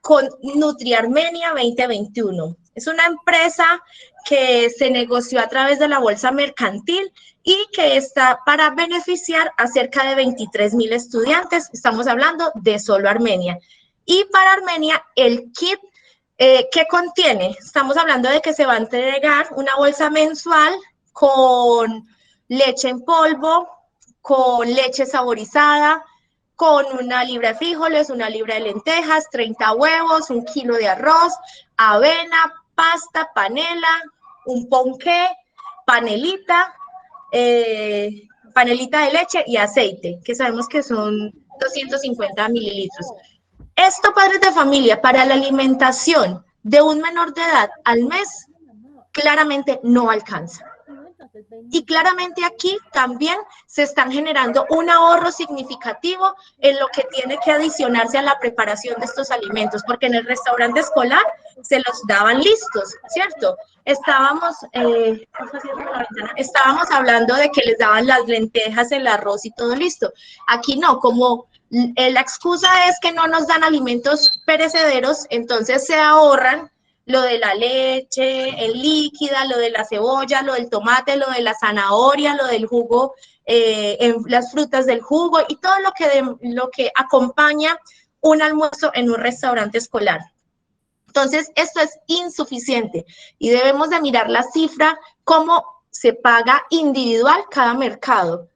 con NutriArmenia 2021. Es una empresa que se negoció a través de la bolsa mercantil y que está para beneficiar a cerca de 23.000 estudiantes. Estamos hablando de solo Armenia. Y para Armenia, el kit ¿Qué contiene? Estamos hablando de que se va a entregar una bolsa mensual con leche en polvo, con leche saborizada, con una libra de frijoles, una libra de lentejas, 30 huevos, 1 kilo de arroz, avena, pasta, panela, un ponqué, panelita, panelita de leche y aceite, que sabemos que son 250 mililitros. Esto, padres de familia, para la alimentación de un menor de edad al mes, claramente no alcanza. Y claramente aquí también se están generando un ahorro significativo en lo que tiene que adicionarse a la preparación de estos alimentos, porque en el restaurante escolar se los daban listos, ¿cierto? Estábamos hablando de que les daban las lentejas, el arroz y todo listo. Aquí no, como la excusa es que no nos dan alimentos perecederos, entonces se ahorran lo de la leche, el líquida, lo de la cebolla, lo del tomate, lo de la zanahoria, lo del jugo, las frutas del jugo y todo lo que acompaña un almuerzo en un restaurante escolar. Entonces, esto es insuficiente y debemos de mirar la cifra, cómo se paga individual cada mercado,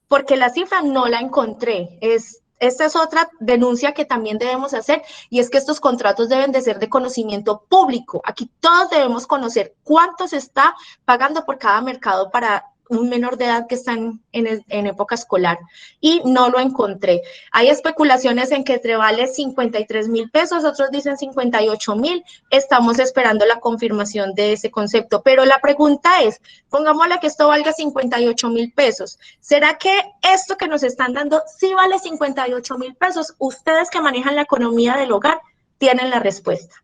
porque la cifra no la encontré. Esta es otra denuncia que también debemos hacer, y es que estos contratos deben de ser de conocimiento público. Aquí todos debemos conocer cuánto se está pagando por cada mercado para un menor de edad que está en época escolar, y no lo encontré. Hay especulaciones en que vale 53,000 pesos, otros dicen 58,000. Estamos esperando la confirmación de ese concepto, pero la pregunta es, pongámosle que esto valga 58,000 pesos. ¿Será que esto que nos están dando sí vale 58,000 pesos? Ustedes que manejan la economía del hogar tienen la respuesta.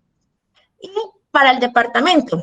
Y para el departamento,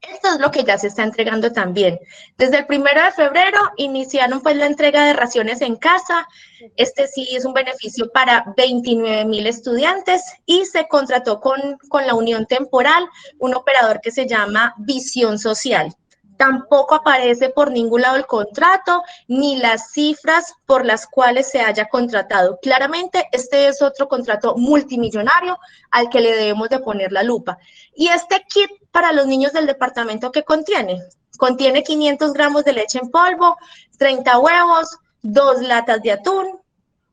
esto es lo que ya se está entregando también. Desde el 1 de febrero iniciaron pues la entrega de raciones en casa. Este sí es un beneficio para 29,000 estudiantes y se contrató con la unión temporal un operador que se llama Visión Social. Tampoco aparece por ningún lado el contrato ni las cifras por las cuales se haya contratado. Claramente, este es otro contrato multimillonario al que le debemos de poner la lupa. Y este kit para los niños del departamento, ¿qué contiene? Contiene 500 gramos de leche en polvo, 30 huevos, 2 latas de atún,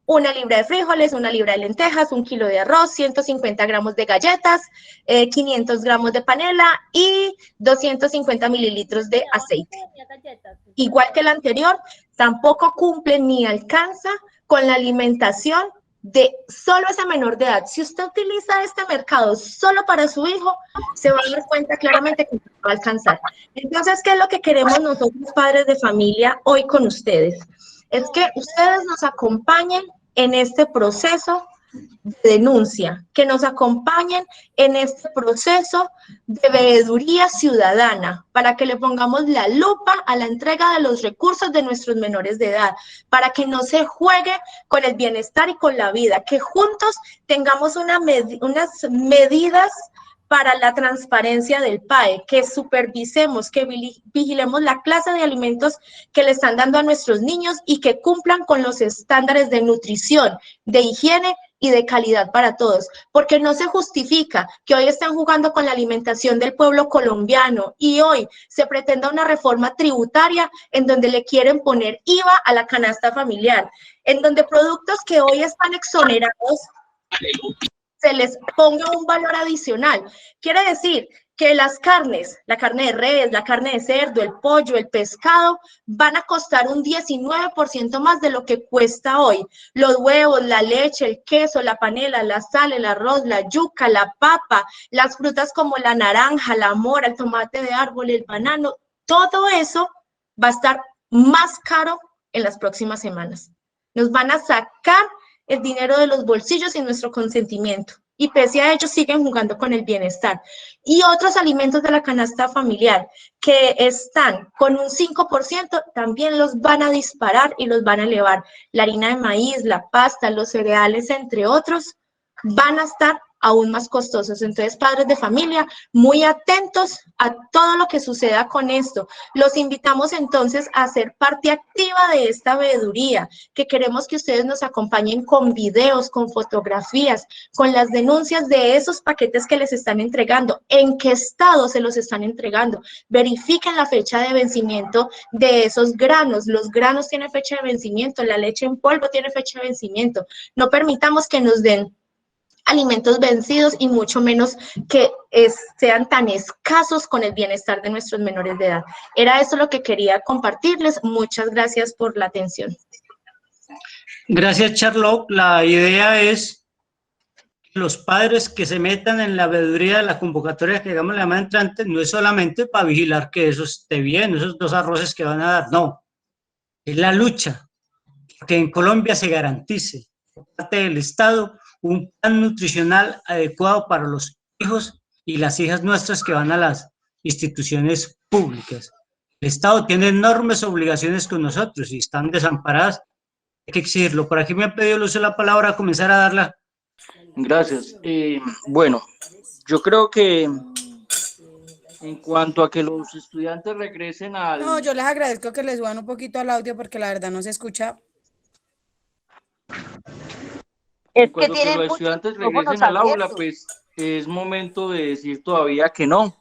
1 libra de frijoles, 1 libra de lentejas, 1 kilo de arroz, 150 gramos de galletas, 500 gramos de panela y 250 mililitros de aceite. Igual que el anterior, tampoco cumple ni alcanza con la alimentación de solo ese menor de edad. Si usted utiliza este mercado solo para su hijo, se va a dar cuenta claramente que no va a alcanzar. Entonces, ¿qué es lo que queremos nosotros, padres de familia, hoy con ustedes? Es que ustedes nos acompañen en este proceso de denuncia, que nos acompañen en este proceso de veeduría ciudadana, para que le pongamos la lupa a la entrega de los recursos de nuestros menores de edad, para que no se juegue con el bienestar y con la vida, que juntos tengamos unas medidas para la transparencia del PAE, que supervisemos, que vigilemos la clase de alimentos que le están dando a nuestros niños y que cumplan con los estándares de nutrición, de higiene y de calidad para todos, porque no se justifica que hoy estén jugando con la alimentación del pueblo colombiano y hoy se pretenda una reforma tributaria en donde le quieren poner IVA a la canasta familiar, en donde productos que hoy están exonerados se les ponga un valor adicional. Quiere decir que las carnes, la carne de res, la carne de cerdo, el pollo, el pescado, van a costar un 19% más de lo que cuesta hoy. Los huevos, la leche, el queso, la panela, la sal, el arroz, la yuca, la papa, las frutas como la naranja, la mora, el tomate de árbol, el banano, todo eso va a estar más caro en las próximas semanas. Nos van a sacar el dinero de los bolsillos y nuestro consentimiento. Y pese a ello siguen jugando con el bienestar. Y otros alimentos de la canasta familiar que están con un 5%, también los van a disparar y los van a elevar. La harina de maíz, la pasta, los cereales, entre otros, van a estar aún más costosos. Entonces, padres de familia, muy atentos a todo lo que suceda con esto. Los invitamos entonces a ser parte activa de esta veeduría, que queremos que ustedes nos acompañen con videos, con fotografías, con las denuncias de esos paquetes que les están entregando, en qué estado se los están entregando. Verifiquen la fecha de vencimiento de esos granos. Los granos tienen fecha de vencimiento, la leche en polvo tiene fecha de vencimiento. No permitamos que nos den alimentos vencidos y mucho menos que sean tan escasos con el bienestar de nuestros menores de edad. Era eso lo que quería compartirles. Muchas gracias por la atención. Gracias, Charlotte. La idea es que los padres que se metan en la veeduría de la convocatoria que hagamos la semana entrante no es solamente para vigilar que eso esté bien, esos 2 arroces que van a dar, no. Es la lucha, que en Colombia se garantice por parte del Estado un plan nutricional adecuado para los hijos y las hijas nuestras que van a las instituciones públicas. El Estado tiene enormes obligaciones con nosotros y están desamparadas, hay que exigirlo. Por aquí me ha pedido el uso de la palabra, comenzar a darla. Gracias. Bueno, yo creo que en cuanto a que los estudiantes regresen al... No, yo les agradezco que les suban un poquito al audio porque la verdad no se escucha. Cuando que los estudiantes regresen al aula, pues es momento de decir todavía que no,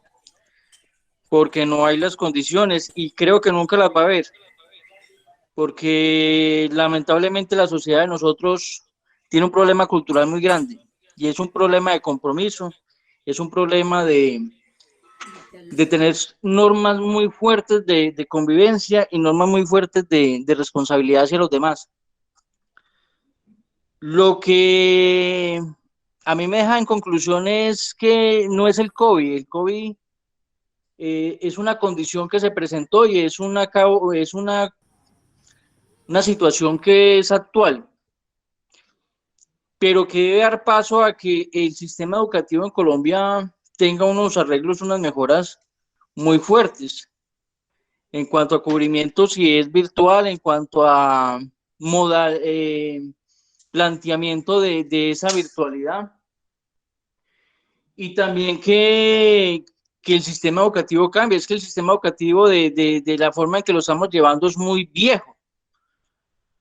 porque no hay las condiciones y creo que nunca las va a haber, porque lamentablemente la sociedad de nosotros tiene un problema cultural muy grande y es un problema de compromiso, es un problema de tener normas muy fuertes de convivencia y normas muy fuertes de responsabilidad hacia los demás. Lo que a mí me deja en conclusión es que no es el COVID. El COVID es una condición que se presentó y es una situación que es actual, pero que debe dar paso a que el sistema educativo en Colombia tenga unos arreglos, unas mejoras muy fuertes en cuanto a cubrimiento, si es virtual, en cuanto a planteamiento de esa virtualidad, y también que el sistema educativo cambie. Es que el sistema educativo de la forma en que lo estamos llevando es muy viejo,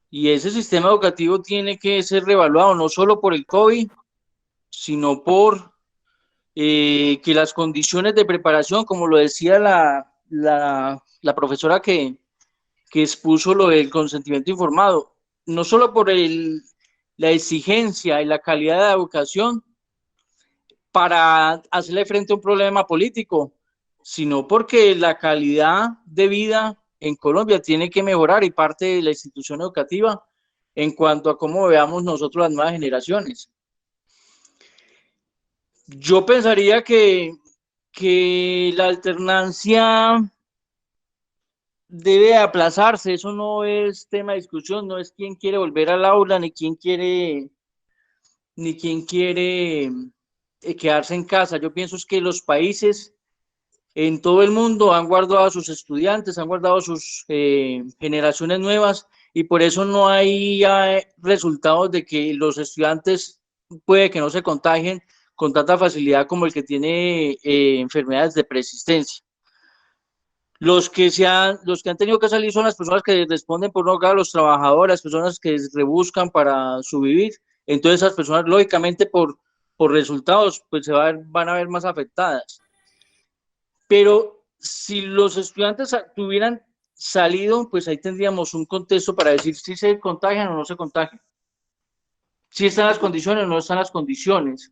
y ese sistema educativo tiene que ser reevaluado no solo por el COVID, sino por que las condiciones de preparación, como lo decía la profesora que expuso lo del consentimiento informado, no solo por la exigencia y la calidad de la educación para hacerle frente a un problema político, sino porque la calidad de vida en Colombia tiene que mejorar y parte de la institución educativa en cuanto a cómo veamos nosotros las nuevas generaciones. Yo pensaría que la alternancia debe aplazarse. Eso no es tema de discusión, no es quién quiere volver al aula, ni quién quiere quedarse en casa. Yo pienso es que los países en todo el mundo han guardado a sus estudiantes, han guardado sus generaciones nuevas, y por eso no hay resultados de que los estudiantes puede que no se contagien con tanta facilidad como el que tiene enfermedades de persistencia. Los que han tenido que salir son las personas que responden por un hogar, los trabajadores, las personas que rebuscan para su vivir. Entonces esas personas, lógicamente, por resultados, pues van a ver más afectadas. Pero si los estudiantes tuvieran salido, pues ahí tendríamos un contexto para decir si se contagian o no se contagian, si están las condiciones o no están las condiciones.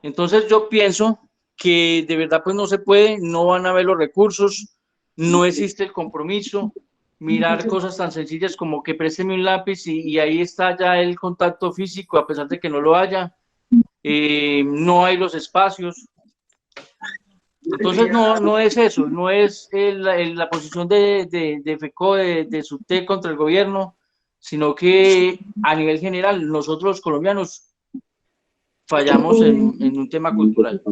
Entonces yo pienso que de verdad pues no se puede, no van a haber los recursos, no existe el compromiso, mirar cosas tan sencillas como que présteme un lápiz y ahí está ya el contacto físico a pesar de que no lo haya, no hay los espacios. Entonces no es eso, no es la posición de FECO, de SUTEC contra el gobierno, sino que a nivel general nosotros los colombianos fallamos en un tema cultural.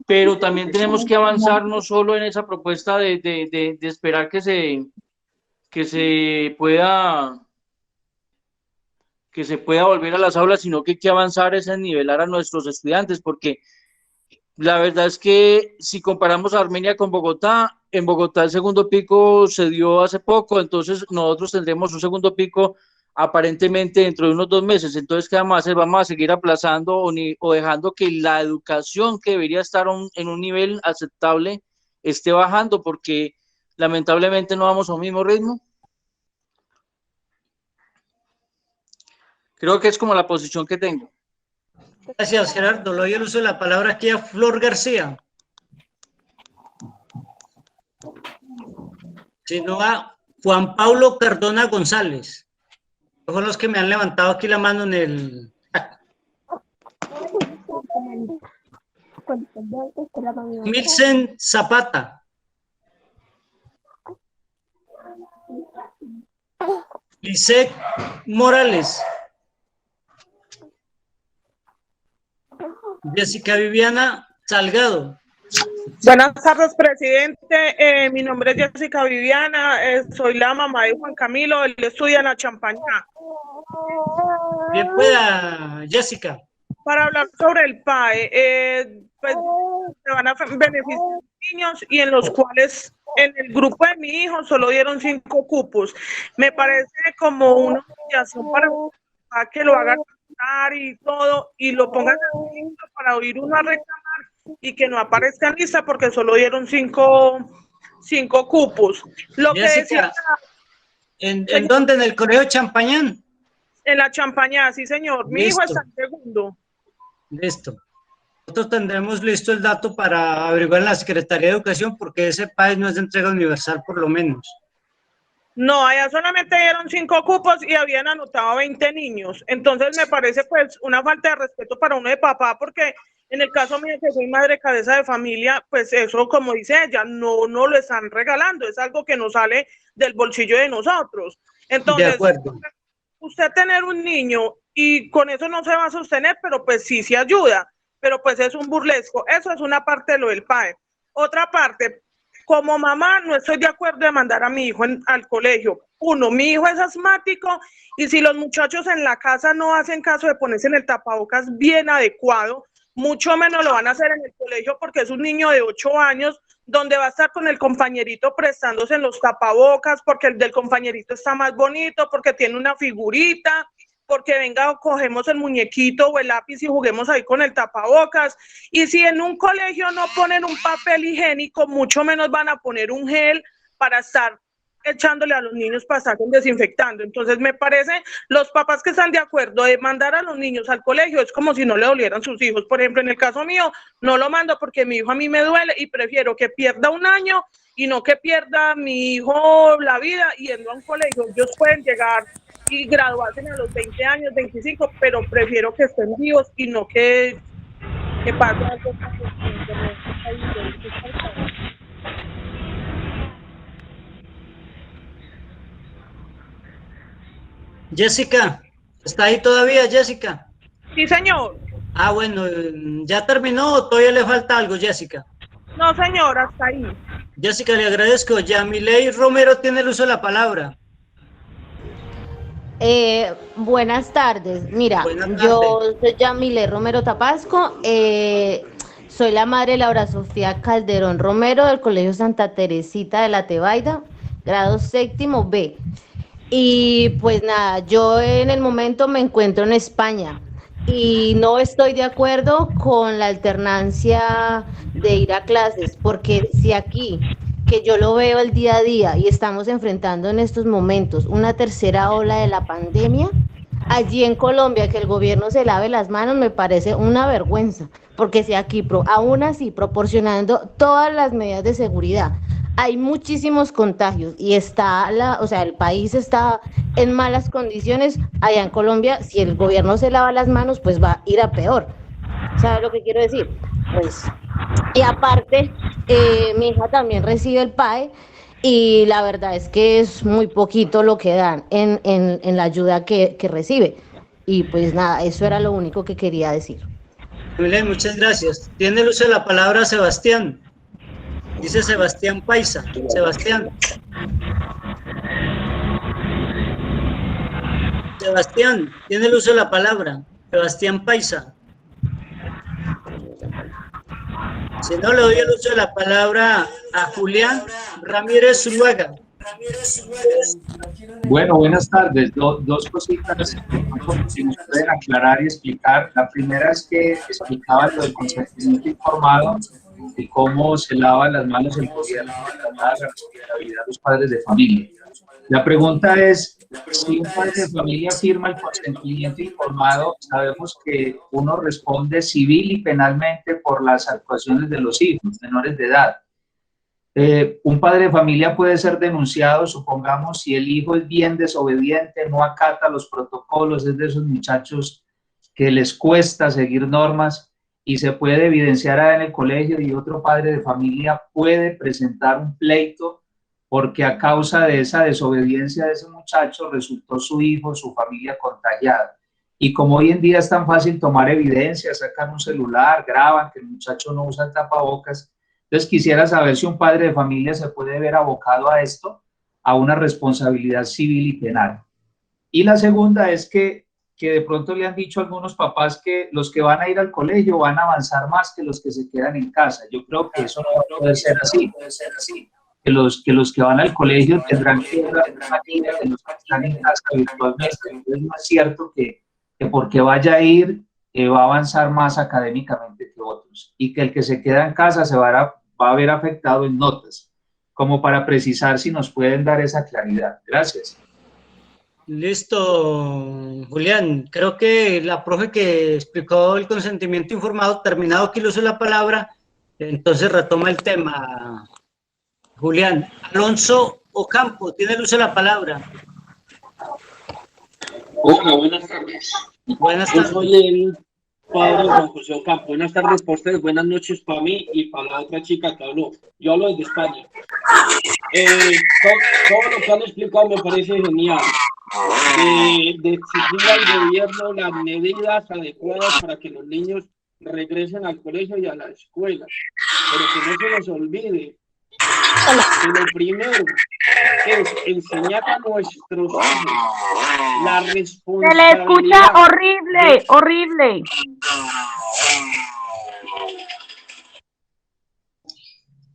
Pero también tenemos que avanzar no solo en esa propuesta de esperar que se que se pueda volver a las aulas, sino que hay que avanzar es en nivelar a nuestros estudiantes, porque la verdad es que si comparamos a Armenia con Bogotá, en Bogotá el segundo pico se dio hace poco, entonces nosotros tendremos un segundo pico aparentemente dentro de unos 2 meses. Entonces, ¿qué vamos a hacer? Vamos a seguir aplazando o dejando que la educación que debería estar en un nivel aceptable esté bajando, porque lamentablemente no vamos a un mismo ritmo. Creo que es como la posición que tengo. Gracias, Gerardo. Le doy el uso de la palabra aquí a Flor García. Sino a Juan Pablo Cardona González. Son los que me han levantado aquí la mano en el... Milsen Zapata. Lisette Morales. Jessica Viviana Salgado. Buenas tardes, presidente. Mi nombre es Jessica Viviana, soy la mamá de Juan Camilo, él estudia en la Champañá. Bien pueda, Jessica. Para hablar sobre el PAE, pues se van a beneficiar los niños y en los cuales en el grupo de mi hijo solo dieron 5 cupos. Me parece como una humillación para que lo hagan cantar y todo y lo pongan en lista para oír uno a reclamar y que no aparezca en lista porque solo dieron 5 cupos. Lo Jessica, que decía, ¿en dónde? ¿En el Colegio Champañán? En la Champañá, sí, señor. Mi hijo está en segundo. Listo. Nosotros tendremos listo el dato para averiguar en la Secretaría de Educación porque ese país no es de entrega universal, por lo menos. No, allá solamente dieron 5 cupos y habían anotado 20 niños. Entonces me parece pues una falta de respeto para uno de papá porque en el caso mío que soy madre cabeza de familia, pues eso como dice ella, no lo están regalando, es algo que nos sale del bolsillo de nosotros. Entonces, de acuerdo. Usted tener un niño y con eso no se va a sostener, pero pues sí se ayuda, pero pues es un burlesco. Eso es una parte de lo del PAE. Otra parte, como mamá no estoy de acuerdo de mandar a mi hijo al colegio. Uno, mi hijo es asmático y si los muchachos en la casa no hacen caso de ponerse en el tapabocas bien adecuado, mucho menos lo van a hacer en el colegio porque es un niño de 8 años donde va a estar con el compañerito prestándose en los tapabocas porque el del compañerito está más bonito, porque tiene una figurita, porque venga, cogemos el muñequito o el lápiz y juguemos ahí con el tapabocas. Y si en un colegio no ponen un papel higiénico, mucho menos van a poner un gel para estar echándole a los niños para estar desinfectando. Entonces me parece, los papás que están de acuerdo de mandar a los niños al colegio es como si no le dolieran sus hijos. Por ejemplo, en el caso mío, no lo mando porque mi hijo a mí me duele y prefiero que pierda un año y no que pierda mi hijo la vida yendo a un colegio. Ellos pueden llegar y graduarse a los 20 años, 25, pero prefiero que estén vivos y no que pase algo. Jessica, ¿está ahí todavía, Jessica? Sí, señor. Ah, bueno, ¿ya terminó o todavía le falta algo, Jessica? No, señor, hasta ahí. Jessica, le agradezco. Yamilei Romero tiene el uso de la palabra. Buenas tardes. Mira, yo soy Yamilei Romero Tapasco. Soy la madre Laura Sofía Calderón Romero del Colegio Santa Teresita de la Tebaida, grado 7º B. Y pues nada, yo en el momento me encuentro en España y no estoy de acuerdo con la alternancia de ir a clases, porque si aquí, que yo lo veo el día a día y estamos enfrentando en estos momentos una tercera ola de la pandemia, allí en Colombia que el gobierno se lave las manos me parece una vergüenza, porque si aquí aún así proporcionando todas las medidas de seguridad, hay muchísimos contagios y el país está en malas condiciones. Allá en Colombia, si el gobierno se lava las manos, pues va a ir a peor. ¿Sabes lo que quiero decir? Pues, y aparte, mi hija también recibe el PAE y la verdad es que es muy poquito lo que dan en la ayuda que recibe. Y pues nada, eso era lo único que quería decir. Muchas gracias. Tiene el uso de la palabra Sebastián. Dice Sebastián Paisa. Sebastián. Sebastián, tiene el uso de la palabra. Sebastián Paisa. Si no, le doy el uso de la palabra a Julián Ramírez Zuluaga. Bueno, buenas tardes. Dos cositas que nos pueden aclarar y explicar. La primera es que explicaba lo del consentimiento informado y cómo se lavan las manos el gobierno para la responsabilidad de los padres de familia. La pregunta es, si un padre de familia firma el consentimiento informado, sabemos que uno responde civil y penalmente por las actuaciones de los hijos menores de edad. Un padre de familia puede ser denunciado, supongamos, si el hijo es bien desobediente, no acata los protocolos, es de esos muchachos que les cuesta seguir normas y se puede evidenciar en el colegio, y otro padre de familia puede presentar un pleito porque a causa de esa desobediencia de ese muchacho resultó su hijo, su familia contagiada. Y como hoy en día es tan fácil tomar evidencia, sacan un celular, graban que el muchacho no usa el tapabocas. Entonces quisiera saber si un padre de familia se puede ver abocado a esto, a una responsabilidad civil y penal. Y la segunda es que de pronto le han dicho a algunos papás que los que van a ir al colegio van a avanzar más que los que se quedan en casa. Yo creo que eso no puede ser así. Que los que van al colegio tendrán que ir a la vida de los que están en casa virtualmente. Entonces no es cierto que porque vaya a ir va a avanzar más académicamente que otros, y que el que se queda en casa se va a ver afectado en notas, como para precisar si nos pueden dar esa claridad. Gracias. Listo, Julián. Creo que la profe que explicó el consentimiento informado, terminado que le uso la palabra, entonces retoma el tema. Julián. Alonso Ocampo, tiene el uso de la palabra. Hola, buenas tardes. Buenas tardes. Yo soy el padre Juan José Ocampo. Buenas tardes para ustedes, buenas noches para mí y para la otra chica que habló. Yo hablo desde España. Todo lo que han explicado me parece genial. De exigir al gobierno las medidas adecuadas para que los niños regresen al colegio y a la escuela. Pero que no se nos olvide que lo primero es enseñar a nuestros hijos la responsabilidad. Se le escucha horrible, horrible.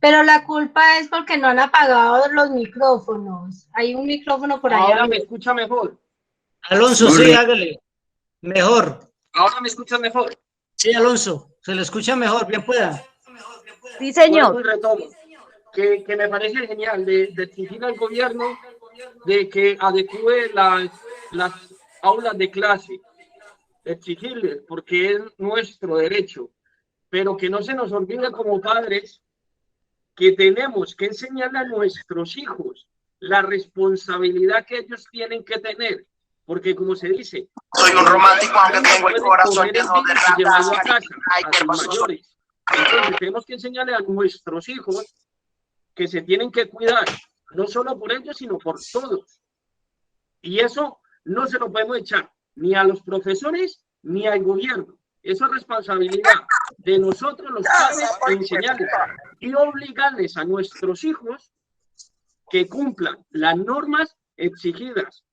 Pero la culpa es porque no han apagado los micrófonos. Hay un micrófono por allá. Ahora me escucha mejor. Alonso, sí, hágale. Mejor. Ahora me escucha mejor. Sí, Alonso, se le escucha mejor, bien pueda. Sí, señor. Que me parece genial de exigir al gobierno de que adecue las aulas de clase, exigirles, porque es nuestro derecho, pero que no se nos olvide como padres que tenemos que enseñarle a nuestros hijos la responsabilidad que ellos tienen que tener, porque como se dice, soy un romántico aunque tengo el corazón lleno de ratas, mayores. Entonces tenemos que enseñarle a nuestros hijos que se tienen que cuidar, no solo por ellos, sino por todos. Y eso no se lo podemos echar ni a los profesores ni al gobierno. Eso es responsabilidad de nosotros los padres, enseñarles y obligarles a nuestros hijos que cumplan las normas exigidas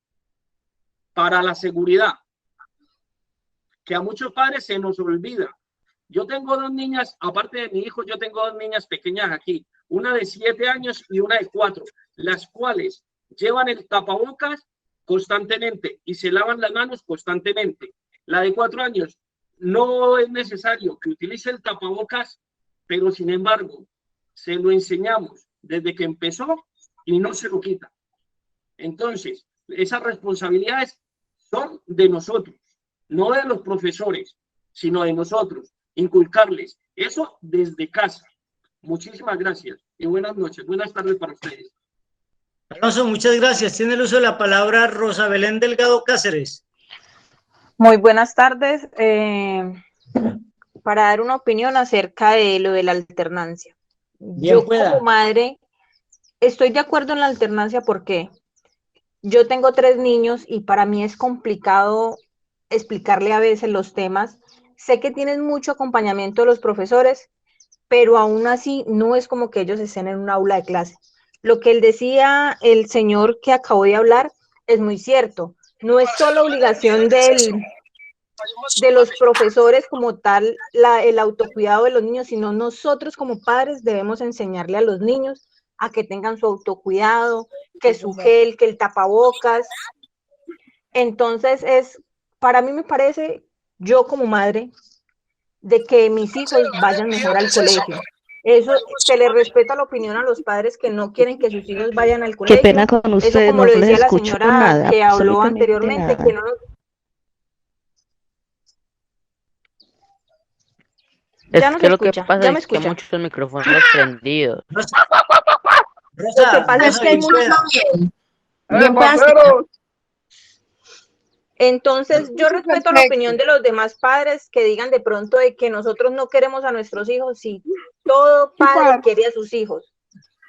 para la seguridad, que a muchos padres se nos olvida. Yo tengo dos niñas, aparte de mi hijo, yo tengo dos niñas pequeñas aquí, una de 7 años y una de 4, las cuales llevan el tapabocas constantemente y se lavan las manos constantemente. La de 4 años no es necesario que utilice el tapabocas, pero sin embargo se lo enseñamos desde que empezó y no se lo quita. Entonces, esas responsabilidades son de nosotros, no de los profesores, sino de nosotros, inculcarles eso desde casa. Muchísimas gracias y buenas noches, buenas tardes para ustedes. Alonso, muchas gracias. Tiene el uso de la palabra Rosa Belén Delgado Cáceres. Muy buenas tardes. Para dar una opinión acerca de lo de la alternancia. Yo como madre estoy de acuerdo en la alternancia porque yo tengo 3 niños y para mí es complicado explicarle a veces los temas. Sé que tienen mucho acompañamiento de los profesores, pero aún así no es como que ellos estén en un aula de clase. Lo que él decía, el señor que acabó de hablar, es muy cierto. no es solo obligación de los profesores como tal el autocuidado de los niños, sino nosotros como padres debemos enseñarle a los niños a que tengan su autocuidado, que su gel, que el tapabocas. Entonces para mí me parece, yo como madre, de que mis hijos vayan mejor al colegio. Eso, se le respeta la opinión a los padres que no quieren que sus hijos vayan al colegio. Qué pena con ustedes, eso, como no lo les decía la escucho señora nada, que habló absolutamente anteriormente, nada. que no nos... Es Ya nos que lo que escucha, pasa ya me es que hay escucha. muchos micrófonos prendidos. Lo que pasa es que hay muchos... Bien puedan escuchar. Entonces, yo respeto la opinión de los demás padres que digan de pronto de que nosotros no queremos a nuestros hijos, si todo padre quiere a sus hijos.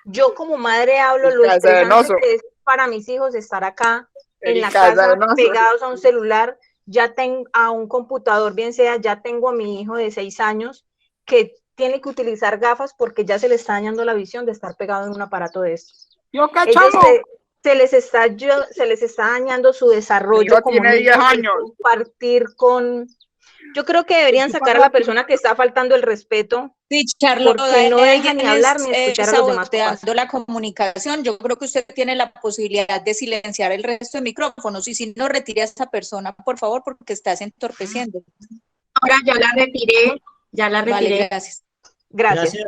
Yo como madre hablo lo estresante que es para mis hijos estar acá en la casa pegados a un celular, ya tengo a un computador, bien sea, ya tengo a mi hijo de 6 años que tiene que utilizar gafas porque ya se le está dañando la visión de estar pegado en un aparato de estos. Se les está dañando su desarrollo como tiene 10 años. Compartir con... Yo creo que deberían sacar a la persona que está faltando el respeto, Sí, Charlotte, porque no deja ni hablar ni escuchar a los demás papás. saboteando la comunicación. Yo creo que usted tiene la posibilidad de silenciar el resto de micrófonos y si no, retire a esta persona, por favor, porque estás entorpeciendo. Ahora ya la retiré, Vale, gracias. Gracias.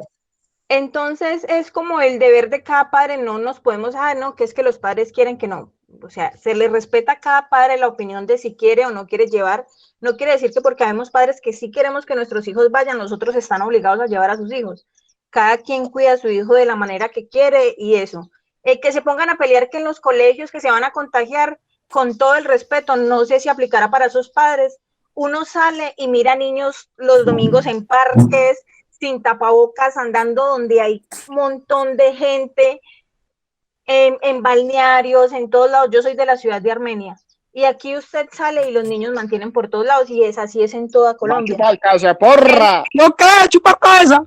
Entonces es como el deber de cada padre, no nos podemos, no, que es que los padres quieren que no. O sea, se le respeta a cada padre la opinión de si quiere o no quiere llevar. No quiere decir que porque habemos padres que sí queremos que nuestros hijos vayan, nosotros están obligados a llevar a sus hijos. Cada quien cuida a su hijo de la manera que quiere y eso. Que se pongan a pelear que en los colegios que se van a contagiar, con todo el respeto, no sé si aplicará para esos padres. Uno sale y mira niños los domingos en parques, sin tapabocas, andando donde hay un montón de gente, en balnearios, en todos lados. Yo soy de la ciudad de Armenia y aquí usted sale y los niños mantienen por todos lados y así es en toda Colombia. ¡Porra! ¡No qué! ¡Chupa cabeza!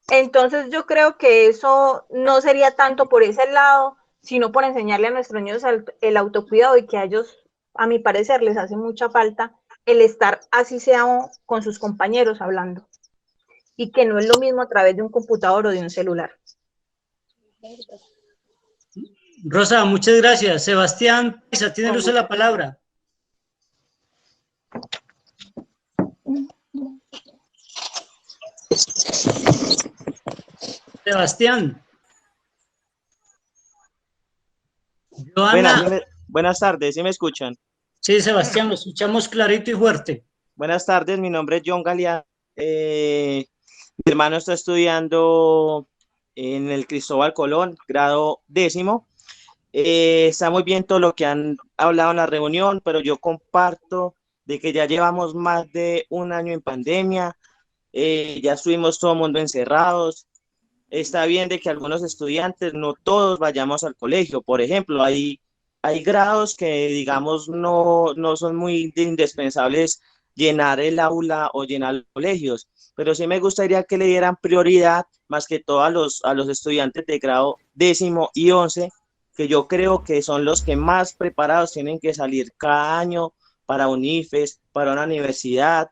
Entonces yo creo que eso no sería tanto por ese lado, sino por enseñarle a nuestros niños el autocuidado y que a ellos, a mi parecer, les hace mucha falta el estar así sea con sus compañeros hablando y que no es lo mismo a través de un computador o de un celular. Rosa, muchas gracias. Sebastián, tiene usted la palabra. Sebastián. Joana. Buenas tardes, ¿sí me escuchan? Sí, Sebastián, lo escuchamos clarito y fuerte. Buenas tardes, mi nombre es John Galeano. Mi hermano está estudiando en el Cristóbal Colón, grado 10º. Está muy bien todo lo que han hablado en la reunión, pero yo comparto de que ya llevamos más de un año en pandemia, ya estuvimos todo el mundo encerrados. Está bien de que algunos estudiantes, no todos vayamos al colegio. Por ejemplo, hay grados que, digamos, no son muy indispensables llenar el aula o llenar los colegios, pero sí me gustaría que le dieran prioridad más que todo a los estudiantes de grado 10º y 11, que yo creo que son los que más preparados tienen que salir cada año para un IFES, para una universidad,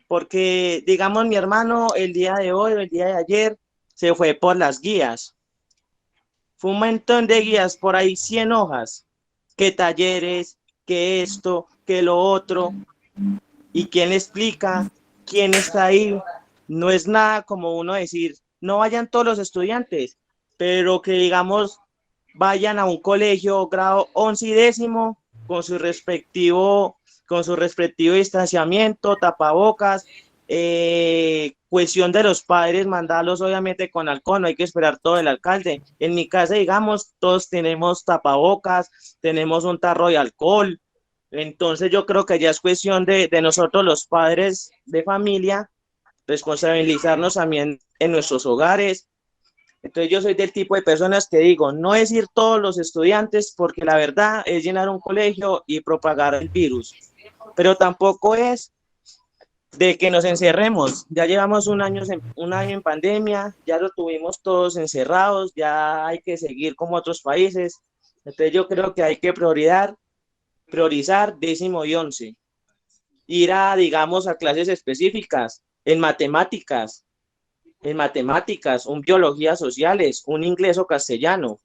porque, digamos, mi hermano el día de hoy, el día de ayer, se fue por las guías. Fue un montón de guías, por ahí 100 hojas, que talleres, que esto, que lo otro, y quién le explica, quién está ahí. No es nada como uno decir, no vayan todos los estudiantes, pero que digamos, vayan a un colegio grado 11 y 10º, con su respectivo distanciamiento, tapabocas, cuestión de los padres, mandarlos obviamente con alcohol, no hay que esperar todo el alcalde. En mi casa, digamos, todos tenemos tapabocas, tenemos un tarro de alcohol, entonces yo creo que ya es cuestión de nosotros los padres de familia, responsabilizarnos también en nuestros hogares. Entonces yo soy del tipo de personas que digo, no es ir todos los estudiantes, porque la verdad es llenar un colegio y propagar el virus, pero tampoco es de que nos encerremos. Ya llevamos un año en pandemia, ya lo tuvimos todos encerrados, ya hay que seguir como otros países. Entonces yo creo que hay que priorizar 10º y 11. Ir a, digamos, a clases específicas en matemáticas, un biologías sociales, un inglés o castellano.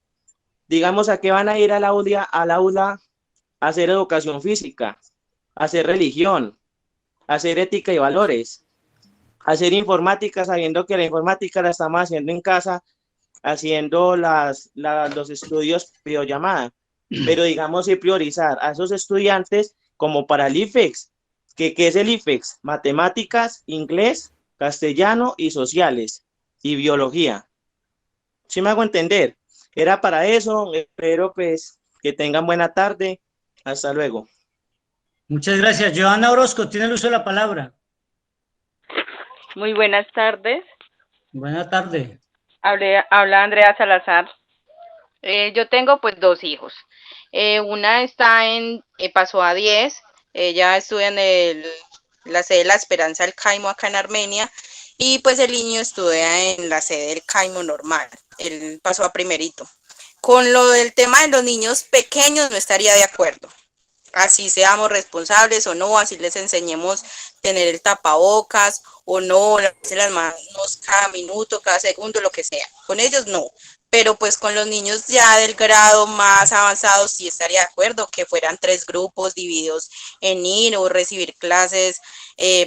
Digamos, ¿a qué van a ir al aula a hacer educación física, a hacer religión, a hacer ética y valores, a hacer informática, sabiendo que la informática la estamos haciendo en casa, haciendo los estudios videollamada? Pero digamos, y priorizar a esos estudiantes como para el IFEX. ¿Qué es el IFEX? Matemáticas, inglés, castellano y sociales y biología. ¿Sí me hago entender? Era para eso. Espero pues que tengan buena tarde. Hasta luego. Muchas gracias. Joana Orozco, tiene el uso de la palabra. Muy buenas tardes. Buena tarde. Habla Andrea Salazar. Yo tengo pues 2 hijos. Una pasó a 10. Ella estudia en la sede de La Esperanza del Caimo acá en Armenia, y pues el niño estudia en la sede del Caimo normal. Él pasó a primerito. Con lo del tema de los niños pequeños no estaría de acuerdo. Así seamos responsables o no, así les enseñemos tener el tapabocas o no, lavarse las manos cada minuto, cada segundo, lo que sea. Con ellos no. Pero pues con los niños ya del grado más avanzado sí estaría de acuerdo que fueran 3 grupos divididos en ir o recibir clases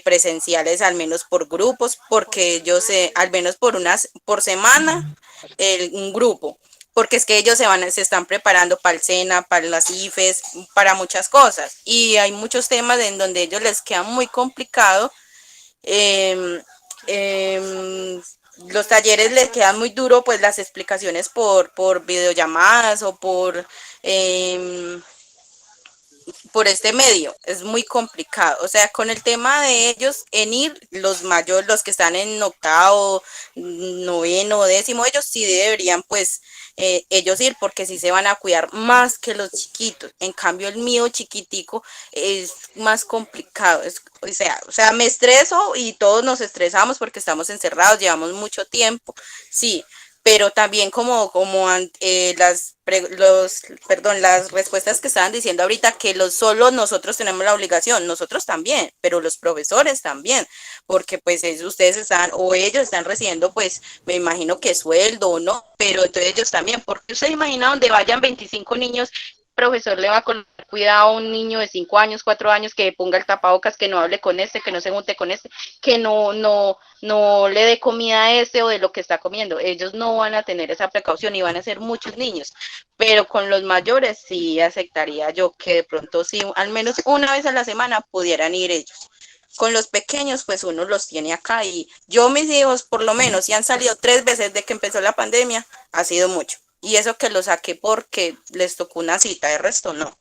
presenciales al menos por grupos, porque yo sé, al menos por semana, un grupo, porque es que ellos se están preparando para el SENA, para las IFES, para muchas cosas, y hay muchos temas en donde ellos les queda muy complicado. Los talleres les quedan muy duro, pues las explicaciones por videollamadas o por este medio, es muy complicado. O sea, con el tema de ellos en ir, los mayores, los que están en 8º, 9º, 10º, ellos sí deberían pues ellos ir, porque sí se van a cuidar más que los chiquitos. En cambio el mío chiquitico es más complicado. O sea, me estreso y todos nos estresamos porque estamos encerrados, llevamos mucho tiempo, sí, pero también como las respuestas que estaban diciendo ahorita, que solo nosotros tenemos la obligación, nosotros también, pero los profesores también, porque pues ellos están recibiendo, pues me imagino que sueldo o no, pero entonces ellos también, porque usted imagina donde vayan 25 niños, profesor le va a colocar cuidado a un niño de 5 años, 4 años, que ponga el tapabocas, que no hable con que no se junte con que no le dé comida a o de lo que está comiendo. Ellos no van a tener esa precaución y van a ser muchos niños, pero con los mayores sí aceptaría yo que de pronto sí, al menos una vez a la semana pudieran ir ellos. Con los pequeños, pues uno los tiene acá, y yo, mis hijos, por lo menos, si han salido 3 veces de que empezó la pandemia, ha sido mucho. Y eso que lo saqué porque les tocó una cita, de resto no.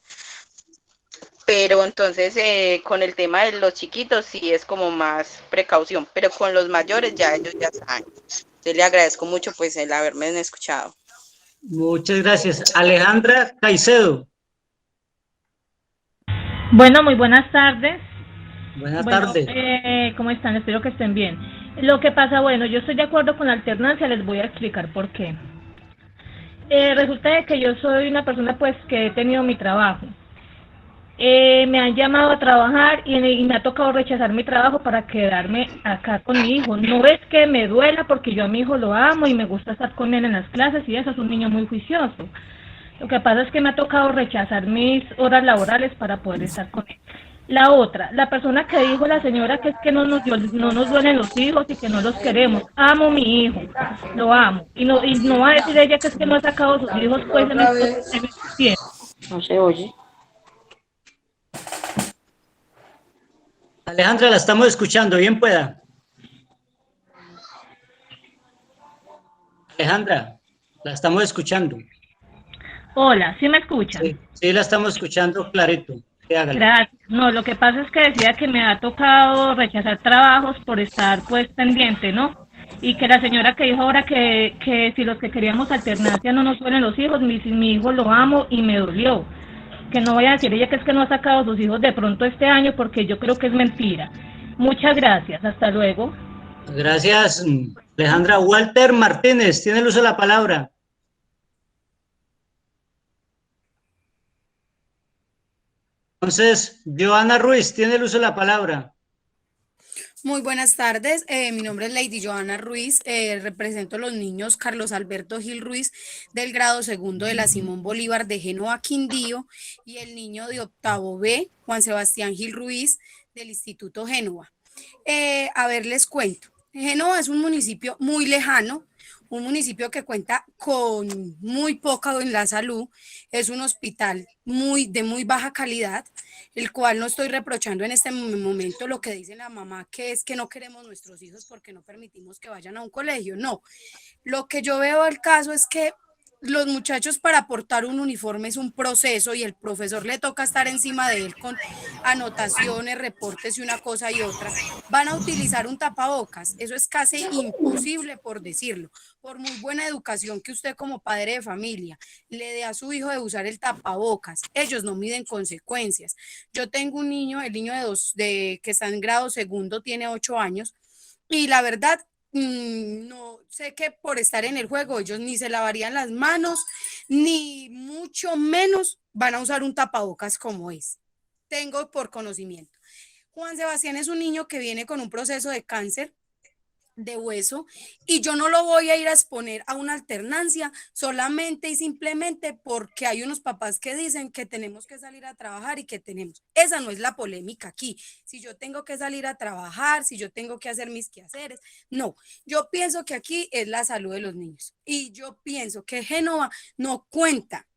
Pero entonces con el tema de los chiquitos sí es como más precaución, pero con los mayores ya ellos ya saben. Yo le agradezco mucho pues el haberme escuchado. Muchas gracias. Alejandra Caicedo. Bueno, muy buenas tardes. Buenas tardes. ¿Cómo están? Espero que estén bien. Lo que pasa, bueno, yo estoy de acuerdo con la alternancia, les voy a explicar por qué. Resulta de que yo soy una persona pues que he tenido mi trabajo. Me han llamado a trabajar y me ha tocado rechazar mi trabajo para quedarme acá con mi hijo. No es que me duela, porque yo a mi hijo lo amo y me gusta estar con él en las clases y eso, es un niño muy juicioso. Lo que pasa es que me ha tocado rechazar mis horas laborales para poder estar con él. La otra, la persona que dijo la señora que es que no nos duelen los hijos y que no los queremos. Amo a mi hijo, lo amo. Y no va a decir ella que es que no ha sacado a sus hijos pues en este tiempo. No se oye. Alejandra, la estamos escuchando, bien pueda. Alejandra, la estamos escuchando. Hola, ¿sí me escuchan? Sí, la estamos escuchando clarito. Gracias. No, lo que pasa es que decía que me ha tocado rechazar trabajos por estar pues pendiente, ¿no? Y que la señora que dijo ahora que si los que queríamos alternancia no nos duelen los hijos, mi hijo lo amo y me dolió. Que no vaya a decir ella que es que no ha sacado a sus hijos de pronto este año, porque yo creo que es mentira. Muchas gracias, hasta luego. Gracias, Alejandra. Walter Martínez, tiene el uso de la palabra. Entonces, Joana Ruiz, tiene el uso de la palabra. Muy buenas tardes, mi nombre es Lady Joana Ruiz, represento a los niños Carlos Alberto Gil Ruiz del grado segundo de la Simón Bolívar de Génova, Quindío, y el niño de octavo B, Juan Sebastián Gil Ruiz del Instituto Génova. A ver, les cuento, Génova es un municipio muy lejano, un municipio que cuenta con muy poca en la salud, es un hospital de muy baja calidad, el cual no estoy reprochando en este momento lo que dice la mamá, que es que no queremos nuestros hijos porque no permitimos que vayan a un colegio. No, lo que yo veo al caso es que los muchachos para portar un uniforme es un proceso y el profesor le toca estar encima de él con anotaciones, reportes y una cosa y otra. Van a utilizar un tapabocas, eso es casi imposible por decirlo. Por muy buena educación que usted como padre de familia le dé a su hijo de usar el tapabocas, ellos no miden consecuencias. Yo tengo un niño, el niño que está en grado segundo, tiene 8 años y la verdad, no sé que por estar en el juego ellos ni se lavarían las manos, ni mucho menos van a usar un tapabocas como es. Tengo por conocimiento. Juan Sebastián es un niño que viene con un proceso de cáncer de hueso y yo no lo voy a ir a exponer a una alternancia solamente y simplemente porque hay unos papás que dicen que tenemos que salir a trabajar y que tenemos. Esa no es la polémica aquí. Si yo tengo que salir a trabajar, si yo tengo que hacer mis quehaceres, no. Yo pienso que aquí es la salud de los niños y yo pienso que Génova no cuenta.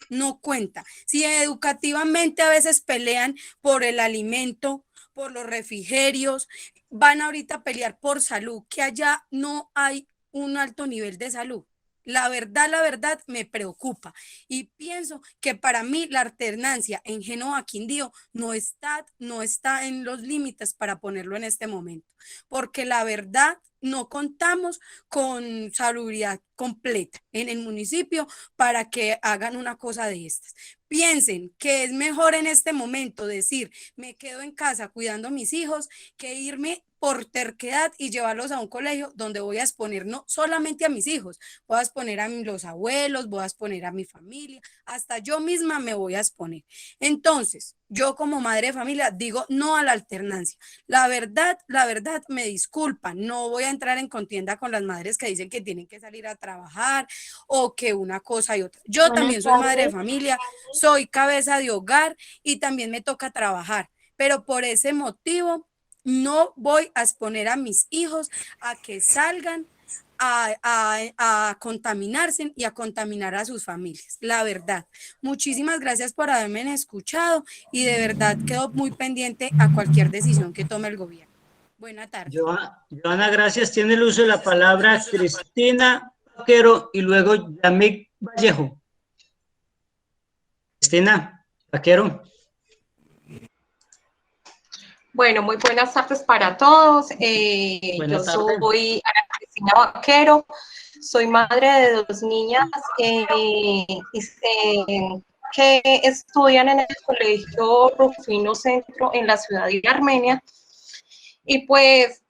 Si educativamente a veces pelean por el alimento, por los refrigerios, van ahorita a pelear por salud, que allá no hay un alto nivel de salud. La verdad me preocupa y pienso que para mí la alternancia en Génova Quindío no está en los límites para ponerlo en este momento, porque la verdad no contamos con salubridad completa en el municipio para que hagan una cosa de estas. Piensen que es mejor en este momento decir, me quedo en casa cuidando a mis hijos, que irme por terquedad y llevarlos a un colegio donde voy a exponer no solamente a mis hijos, voy a exponer a los abuelos, voy a exponer a mi familia, hasta yo misma me voy a exponer. Entonces, yo como madre de familia digo no a la alternancia. La verdad, me disculpan, no voy a entrar en contienda con las madres que dicen que tienen que salir a trabajar o que una cosa y otra. Yo también soy madre de familia, soy cabeza de hogar y también me toca trabajar, pero por ese motivo no voy a exponer a mis hijos a que salgan a contaminarse y a contaminar a sus familias. La verdad, muchísimas gracias por haberme escuchado y de verdad quedo muy pendiente a cualquier decisión que tome el gobierno. Buena tarde. Joana, gracias. Tiene el uso de la palabra Cristina Vaquero y luego Yamik Vallejo. Cristina Vaquero. Bueno, muy buenas tardes para todos. Yo soy Ana Cristina Vaquero, soy madre de 2 niñas que estudian en el Colegio Rufino Centro en la ciudad de Armenia. Y pues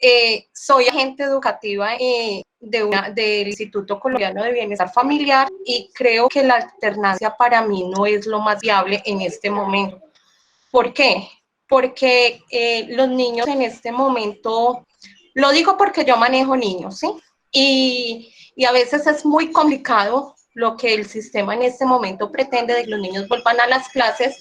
soy agente educativa del Instituto Colombiano de Bienestar Familiar y creo que la alternancia para mí no es lo más viable en este momento. ¿Por qué? Porque los niños en este momento, lo digo porque yo manejo niños, ¿sí? Y a veces es muy complicado lo que el sistema en este momento pretende de que los niños vuelvan a las clases,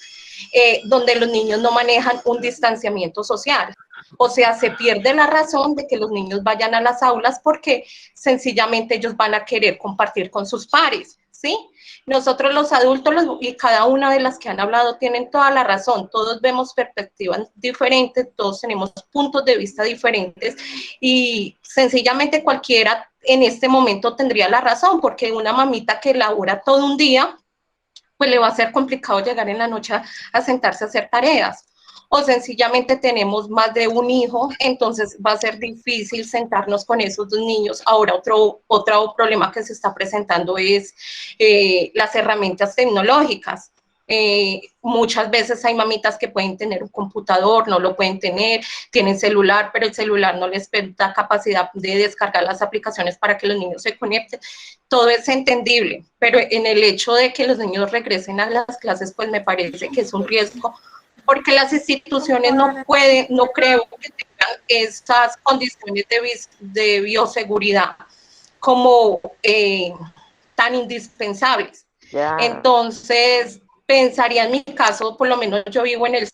donde los niños no manejan un distanciamiento social. O sea, se pierde la razón de que los niños vayan a las aulas porque sencillamente ellos van a querer compartir con sus pares, ¿sí? Nosotros los adultos y cada una de las que han hablado tienen toda la razón, todos vemos perspectivas diferentes, todos tenemos puntos de vista diferentes y sencillamente cualquiera en este momento tendría la razón, porque una mamita que labora todo un día, pues le va a ser complicado llegar en la noche a sentarse a hacer tareas. O sencillamente tenemos más de un hijo, entonces va a ser difícil sentarnos con esos 2 niños. Ahora otro problema que se está presentando es las herramientas tecnológicas. Muchas veces hay mamitas que pueden tener un computador, no lo pueden tener, tienen celular, pero el celular no les da capacidad de descargar las aplicaciones para que los niños se conecten. Todo es entendible, pero en el hecho de que los niños regresen a las clases, pues me parece que es un riesgo porque las instituciones no pueden, no creo que tengan estas condiciones de bioseguridad como tan indispensables. Entonces, pensaría en mi caso, por lo menos yo vivo en el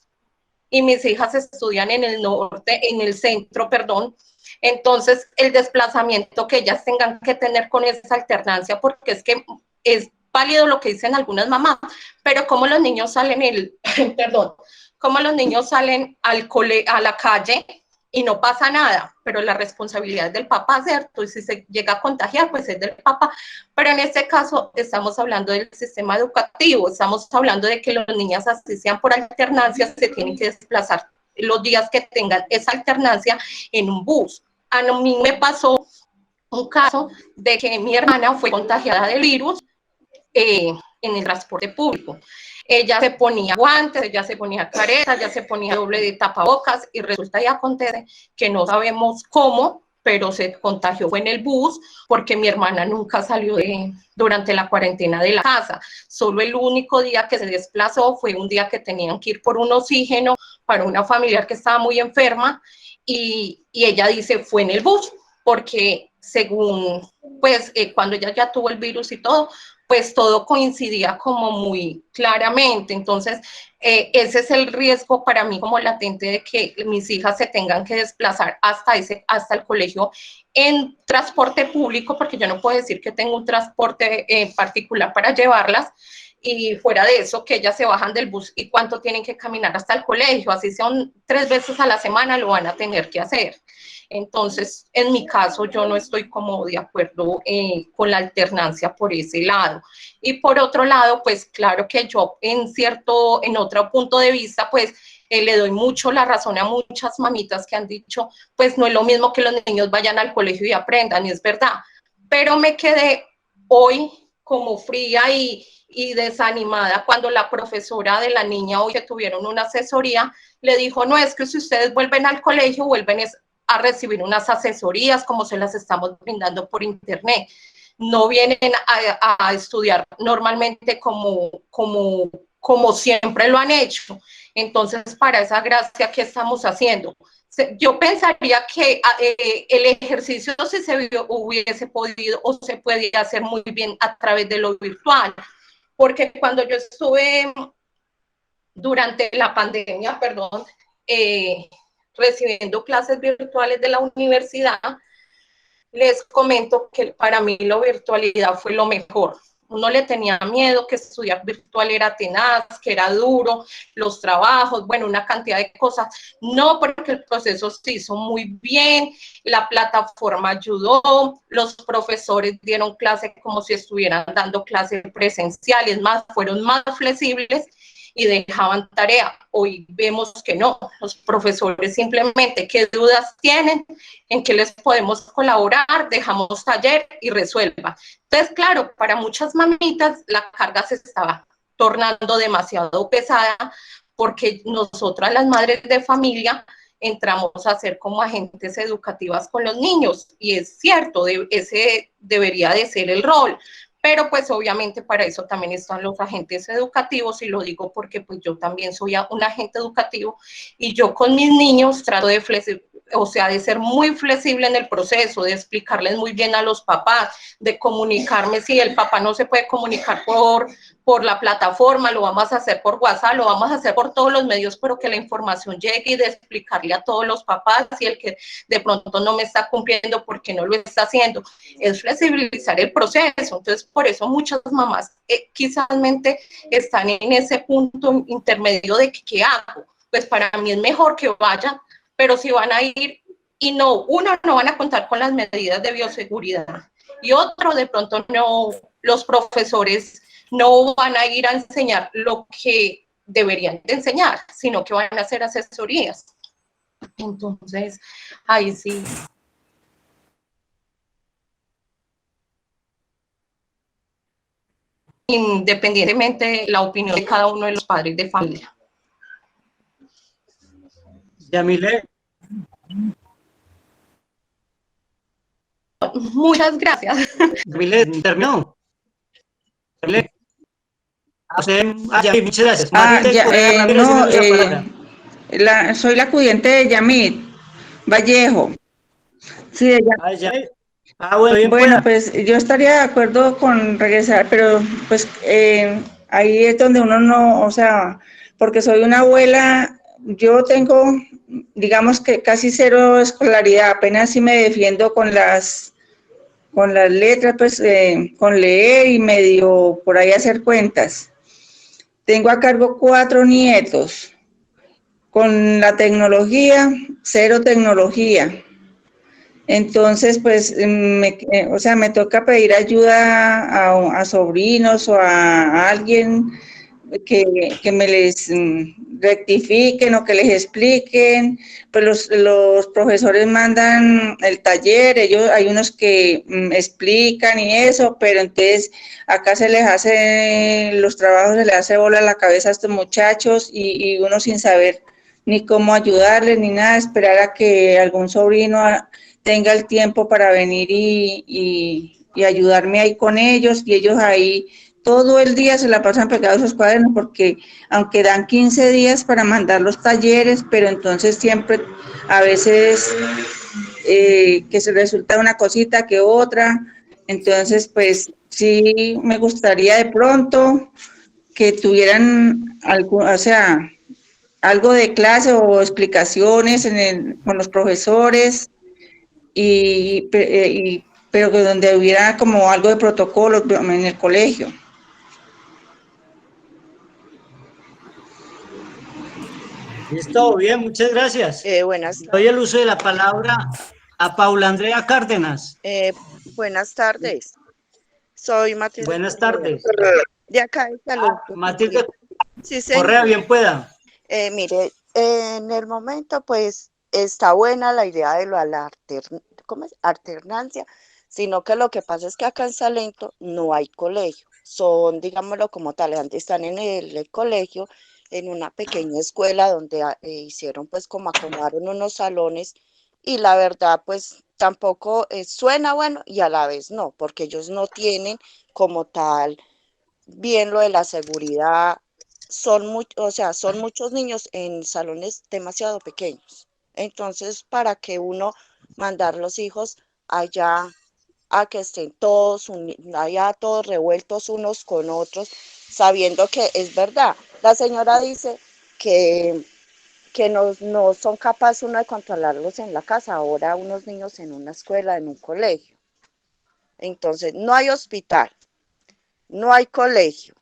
y mis hijas estudian en el norte, en el centro, perdón. Entonces, el desplazamiento que ellas tengan que tener con esa alternancia, porque es que es válido lo que dicen algunas mamás, pero como los niños salen perdón, como los niños salen a la calle y no pasa nada, pero la responsabilidad es del papá, ¿cierto? Y si se llega a contagiar, pues es del papá. Pero en este caso estamos hablando del sistema educativo, estamos hablando de que las niñas, así sean por alternancia, se tienen que desplazar los días que tengan esa alternancia en un bus. A mí me pasó un caso de que mi hermana fue contagiada del virus en el transporte público. Ella se ponía guantes, ella se ponía careta, ella se ponía doble de tapabocas y resulta y acontece que no sabemos cómo, pero se contagió fue en el bus porque mi hermana nunca salió durante la cuarentena de la casa. Solo el único día que se desplazó fue un día que tenían que ir por un oxígeno para una familiar que estaba muy enferma y ella dice fue en el bus porque según pues cuando ella ya tuvo el virus y todo, pues todo coincidía como muy claramente. Entonces, ese es el riesgo para mí como latente de que mis hijas se tengan que desplazar hasta el colegio en transporte público, porque yo no puedo decir que tengo un transporte particular para llevarlas, y fuera de eso, que ellas se bajan del bus y cuánto tienen que caminar hasta el colegio, así sean 3 veces a la semana, lo van a tener que hacer. Entonces, en mi caso, yo no estoy como de acuerdo con la alternancia por ese lado. Y por otro lado, pues claro que yo en otro punto de vista, pues le doy mucho la razón a muchas mamitas que han dicho, pues no es lo mismo que los niños vayan al colegio y aprendan, y es verdad. Pero me quedé hoy como fría y desanimada cuando la profesora de la niña hoy que tuvieron una asesoría le dijo, no, es que si ustedes vuelven al colegio, vuelven a recibir unas asesorías como se las estamos brindando por internet. No vienen a estudiar normalmente como siempre lo han hecho. Entonces, para esa gracia, ¿qué estamos haciendo? Yo pensaría que el ejercicio si se hubiese podido o se puede hacer muy bien a través de lo virtual, porque cuando yo estuve durante la pandemia, recibiendo clases virtuales de la universidad, les comento que para mí la virtualidad fue lo mejor. Uno le tenía miedo, que estudiar virtual era tenaz, que era duro, los trabajos, bueno, una cantidad de cosas. No, porque el proceso se hizo muy bien, la plataforma ayudó, los profesores dieron clase como si estuvieran dando clases presenciales, más, fueron más flexibles y dejaban tarea. Hoy vemos que no, los profesores simplemente qué dudas tienen, en qué les podemos colaborar, dejamos taller y resuelva. Entonces, claro, para muchas mamitas la carga se estaba tornando demasiado pesada porque nosotras las madres de familia entramos a ser como agentes educativas con los niños y es cierto, ese debería de ser el rol. Pero pues obviamente para eso también están los agentes educativos y lo digo porque pues yo también soy un agente educativo y yo con mis niños trato de ser muy flexible en el proceso, de explicarles muy bien a los papás, de comunicarme si el papá no se puede comunicar por la plataforma, lo vamos a hacer por WhatsApp, lo vamos a hacer por todos los medios, pero que la información llegue y de explicarle a todos los papás y el que de pronto no me está cumpliendo porque no lo está haciendo, es flexibilizar el proceso. Entonces, por eso muchas mamás quizás están en ese punto intermedio de ¿qué hago? Pues para mí es mejor que vayan, pero si van a ir y no van a contar con las medidas de bioseguridad y otro de pronto no, los profesores no van a ir a enseñar lo que deberían de enseñar, sino que van a hacer asesorías. Entonces, ahí sí. Independientemente de la opinión de cada uno de los padres de familia. Yamile. Muchas gracias. Yamile, terminó. Yamile. A usted, muchas gracias. Matilde Correa Ramírez, No, tiene la palabra. soy la acudiente de Yamit Vallejo. Sí, de Yamit. Bueno, bien Bueno, pueda. pues yo estaría de acuerdo con regresar, pero pues ahí es donde uno no, o sea, porque soy una abuela, yo tengo, digamos que casi cero escolaridad, apenas si me defiendo con las letras, pues con leer y medio por ahí hacer cuentas. Tengo a cargo 4 nietos. Con la tecnología, cero tecnología. Entonces, pues, o sea, me toca pedir ayuda a sobrinos o a alguien que me les rectifiquen o que les expliquen. Pues los profesores mandan el taller, ellos hay unos que explican y eso, pero entonces acá se les hace los trabajos, se les hace bola a la cabeza a estos muchachos y uno sin saber ni cómo ayudarles ni nada, esperar a que algún sobrino tenga el tiempo para venir y ayudarme ahí con ellos, y ellos ahí todo el día se la pasan pegados a sus cuadernos, porque aunque dan 15 días para mandar los talleres, pero entonces siempre, a veces, que se resulta una cosita que otra. Entonces, pues sí me gustaría de pronto que tuvieran algo, o sea, algo de clase o explicaciones con los profesores, pero que donde hubiera como algo de protocolo en el colegio. Listo, bien, muchas gracias. Buenas tardes. Doy el uso de la palabra a Paula Andrea Cárdenas. Buenas tardes. Soy Matilde. Buenas tardes. De acá de Salud. Matilde Sí, señor. Correa, bien pueda. Mire, en el momento, pues, está buena la idea de lo a la alternancia, sino que lo que pasa es que acá en Salento no hay colegio. Son, digámoslo como tal, antes están en el colegio, en una pequeña escuela donde hicieron, pues, como acomodaron unos salones, y la verdad, pues, tampoco suena bueno y a la vez no, porque ellos no tienen como tal bien lo de la seguridad. O sea, son muchos niños en salones demasiado pequeños. Entonces, para que uno mandar los hijos allá a que estén todos, allá todos revueltos unos con otros, sabiendo que es verdad. La señora dice que no son capaces uno de controlarlos en la casa, ahora unos niños en una escuela, en un colegio. Entonces, no hay hospital, no hay colegio.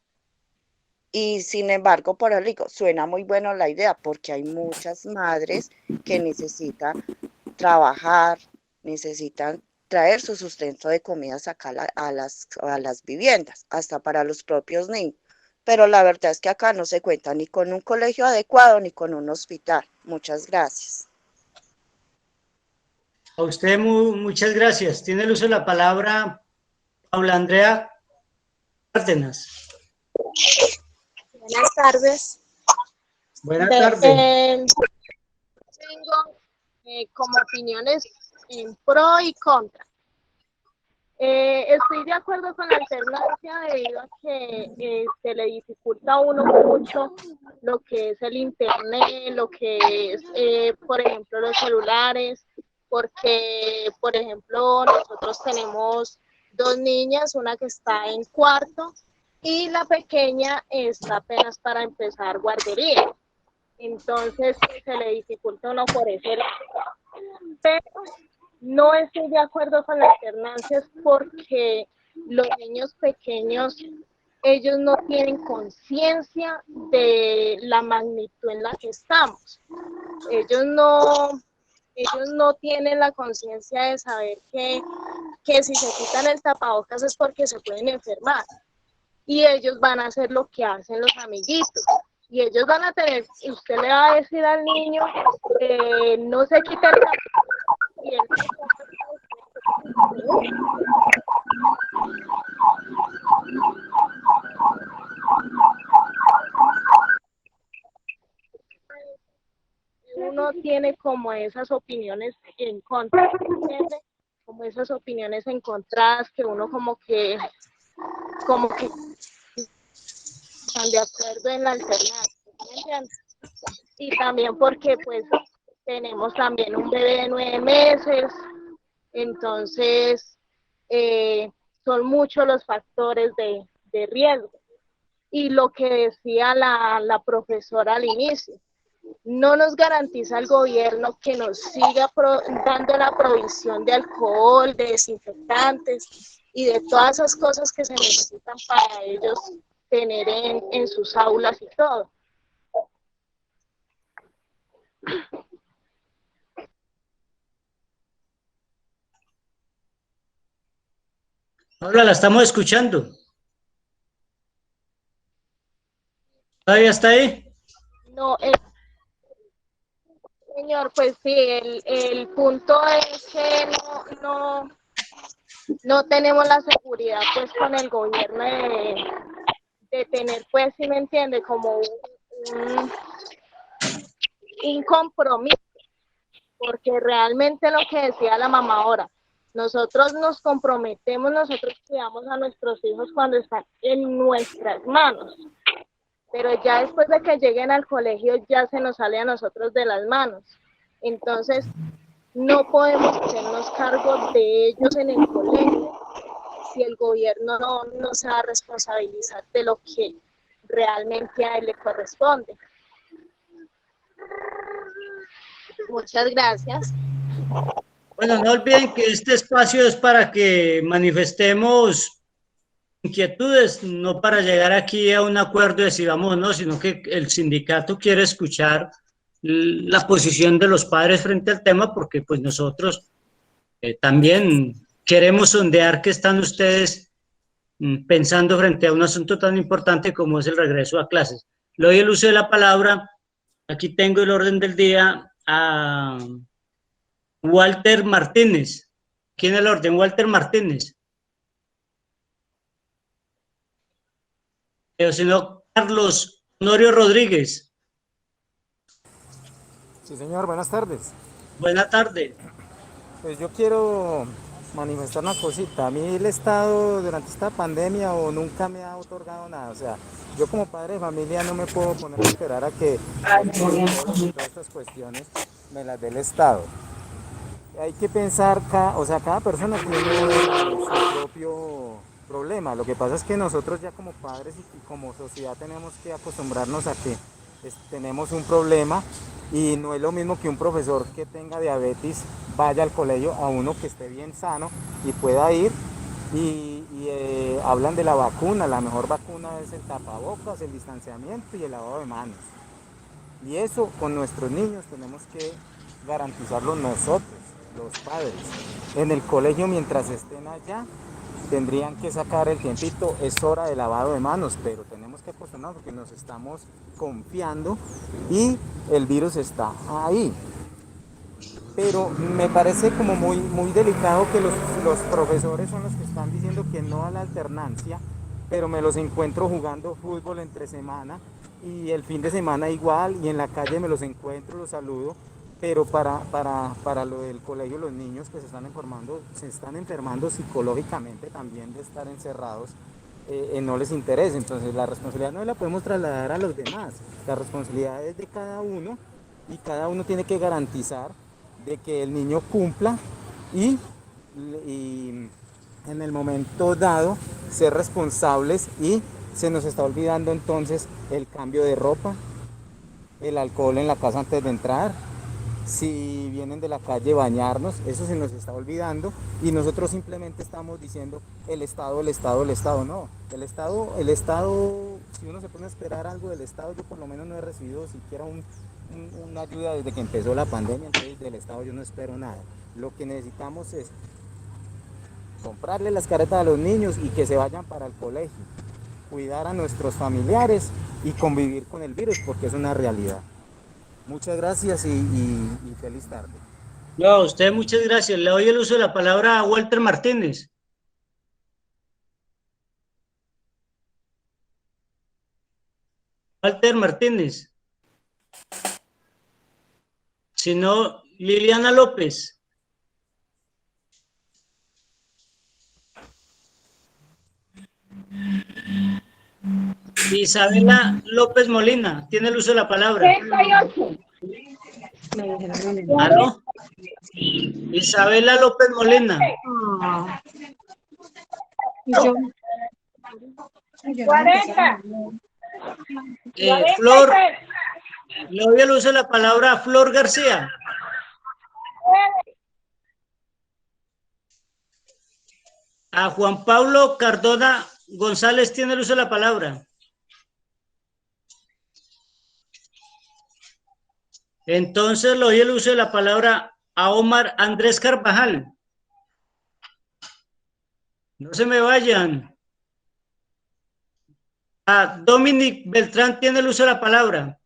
Y sin embargo, por el digo, suena muy bueno la idea, porque hay muchas madres que necesitan trabajar, necesitan traer su sustento de comidas acá a las viviendas, hasta para los propios niños. Pero la verdad es que acá no se cuenta ni con un colegio adecuado ni con un hospital. Muchas gracias. A usted muchas gracias. Tiene el uso de la palabra Paula Andrea Cárdenas. Buenas tardes. Buenas tardes. Tengo como opiniones en pro y contra. Estoy de acuerdo con la alternancia debido a que se le dificulta a uno mucho lo que es el internet, lo que es, por ejemplo, los celulares, porque, por ejemplo, nosotros tenemos 2 niñas, una que está en cuarto y la pequeña está apenas para empezar guardería. Entonces se le dificulta a uno por ese lado. Pero no estoy de acuerdo con las alternancias porque los niños pequeños, ellos no tienen conciencia de la magnitud en la que estamos. Ellos no tienen la conciencia de saber que si se quitan el tapabocas es porque se pueden enfermar. Y ellos van a hacer lo que hacen los amiguitos. Y ellos van a tener, usted le va a decir al niño, no se quite el tapabocas. Y él uno tiene como esas opiniones en contra, ¿entiende? Como esas opiniones encontradas que uno como que están de acuerdo en la alternancia, ¿me entiendes? Y también porque pues tenemos también un bebé de 9 meses, entonces son muchos los factores de riesgo. Y lo que decía la profesora al inicio, no nos garantiza el gobierno que nos siga dando la provisión de alcohol, de desinfectantes y de todas esas cosas que se necesitan para ellos tener en sus aulas y todo. Ahora la estamos escuchando. ¿Todavía está ahí? No, señor, pues sí, el punto es que no tenemos la seguridad pues con el gobierno de tener pues, si me entiende, como un compromiso, porque realmente lo que decía la mamá ahora, nosotros nos comprometemos, nosotros cuidamos a nuestros hijos cuando están en nuestras manos, pero ya después de que lleguen al colegio ya se nos sale a nosotros de las manos. Entonces, no podemos hacernos cargo de ellos en el colegio si el gobierno no se va a responsabilizar de lo que realmente a él le corresponde. Muchas gracias. Bueno, no olviden que este espacio es para que manifestemos inquietudes, no para llegar aquí a un acuerdo y decir vamos, no, sino que el sindicato quiere escuchar la posición de los padres frente al tema, porque pues nosotros también queremos sondear qué están ustedes pensando frente a un asunto tan importante como es el regreso a clases. Le doy el uso de la palabra, aquí tengo el orden del día, a Walter Martínez. ¿Quién es el orden? Walter Martínez. El señor Carlos Honorio Rodríguez. Sí, señor, buenas tardes. Buenas tardes. Pues yo quiero manifestar una cosita. A mí el Estado durante esta pandemia o nunca me ha otorgado nada. O sea, yo como padre de familia no me puedo poner a esperar a que todas estas cuestiones me las dé el Estado. Hay que pensar, cada persona tiene su propio problema. Lo que pasa es que nosotros ya como padres y como sociedad tenemos que acostumbrarnos a que tenemos un problema y no es lo mismo que un profesor que tenga diabetes vaya al colegio a uno que esté bien sano y pueda ir y hablan de la vacuna. La mejor vacuna es el tapabocas, el distanciamiento y el lavado de manos. Y eso con nuestros niños tenemos que garantizarlo nosotros, los padres. En el colegio mientras estén allá tendrían que sacar el tiempito, es hora de lavado de manos, pero tenemos que acostumbrarnos porque nos estamos confiando y el virus está ahí. Pero me parece como muy delicado que los profesores son los que están diciendo que no a la alternancia, pero me los encuentro jugando fútbol entre semana y el fin de semana igual, y en la calle me los encuentro, los saludo, pero para lo del colegio los niños que se están enfermando psicológicamente también de estar encerrados, no les interesa. Entonces la responsabilidad no la podemos trasladar a los demás, la responsabilidad es de cada uno y cada uno tiene que garantizar de que el niño cumpla y en el momento dado ser responsables. Y se nos está olvidando entonces el cambio de ropa, el alcohol en la casa antes de entrar, si vienen de la calle bañarnos, eso se nos está olvidando y nosotros simplemente estamos diciendo el Estado, no, el Estado, si uno se pone a esperar algo del Estado, yo por lo menos no he recibido siquiera una ayuda desde que empezó la pandemia, entonces del Estado yo no espero nada. Lo que necesitamos es comprarle las caretas a los niños y que se vayan para el colegio, cuidar a nuestros familiares y convivir con el virus porque es una realidad. Muchas gracias y feliz tarde. No, a usted muchas gracias. Le doy el uso de la palabra a Walter Martínez. Walter Martínez. Si no, Liliana López. Isabela López Molina, tiene el uso de la palabra. 38. ¿Aló? Isabela López Molina. Yo. 40. Flor, le doy el uso de la palabra a Flor García. A Juan Pablo Cardona González tiene el uso de la palabra. Entonces le doy el uso de la palabra a Omar Andrés Carvajal. No se me vayan. A Dominic Beltrán tiene el uso de la palabra.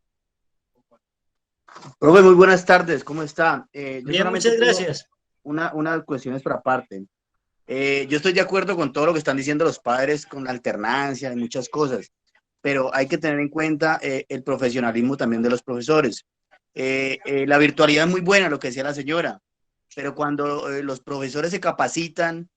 Profe, muy buenas tardes, ¿cómo está? Bien, muchas gracias. Unas cuestiones por aparte. Yo estoy de acuerdo con todo lo que están diciendo los padres, con la alternancia y muchas cosas, pero hay que tener en cuenta el profesionalismo también de los profesores. La virtualidad es muy buena, lo que decía la señora, pero cuando los profesores se capacitan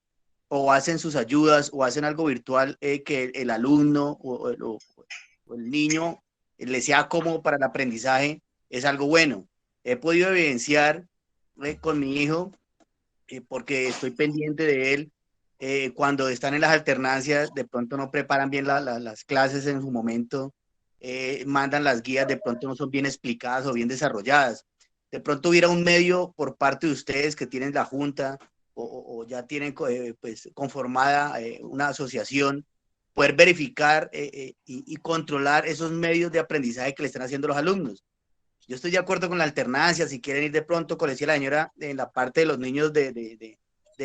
o hacen sus ayudas o hacen algo virtual, que el alumno o el niño le sea cómodo para el aprendizaje, es algo bueno. He podido evidenciar con mi hijo, porque estoy pendiente de él, cuando están en las alternancias, de pronto no preparan bien las clases en su momento, mandan las guías, de pronto no son bien explicadas o bien desarrolladas. De pronto hubiera un medio por parte de ustedes que tienen la junta o ya tienen pues conformada una asociación, poder verificar y controlar esos medios de aprendizaje que le están haciendo los alumnos. Yo estoy de acuerdo con la alternancia, si quieren ir de pronto, como decía la señora, en la parte de los niños de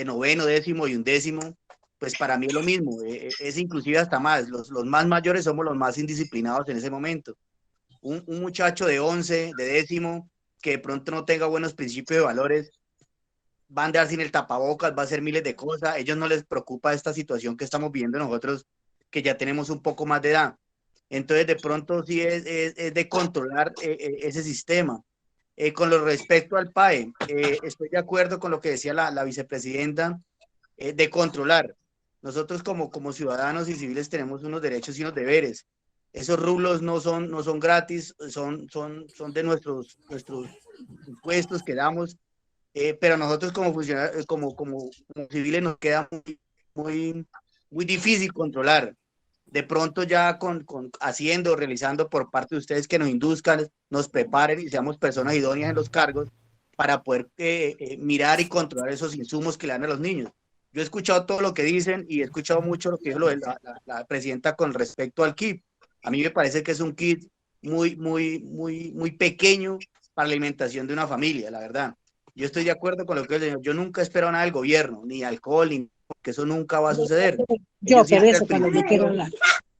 noveno, décimo y undécimo, pues para mí es lo mismo, es inclusive hasta más, los más mayores somos los más indisciplinados en ese momento. Un muchacho de 11, de décimo, que de pronto no tenga buenos principios de valores, va a andar sin el tapabocas, va a hacer miles de cosas, a ellos no les preocupa esta situación que estamos viendo nosotros, que ya tenemos un poco más de edad. Entonces, de pronto sí es de controlar ese sistema. Con lo respecto al PAE, estoy de acuerdo con lo que decía la vicepresidenta, de controlar. Nosotros como ciudadanos y civiles tenemos unos derechos y unos deberes. Esos rublos no son gratis, son de nuestros impuestos que damos, pero nosotros como funcionarios, como civiles nos queda muy difícil controlar. De pronto ya realizando por parte de ustedes que nos induzcan, nos preparen y seamos personas idóneas en los cargos para poder mirar y controlar esos insumos que le dan a los niños. Yo he escuchado todo lo que dicen y he escuchado mucho lo que dijo la presidenta con respecto al kit. A mí me parece que es un kit muy pequeño para la alimentación de una familia, la verdad. Yo estoy de acuerdo con lo que yo nunca espero nada del gobierno, ni alcohol, ni que eso nunca va a suceder. Por eso cuando yo quiero hablar.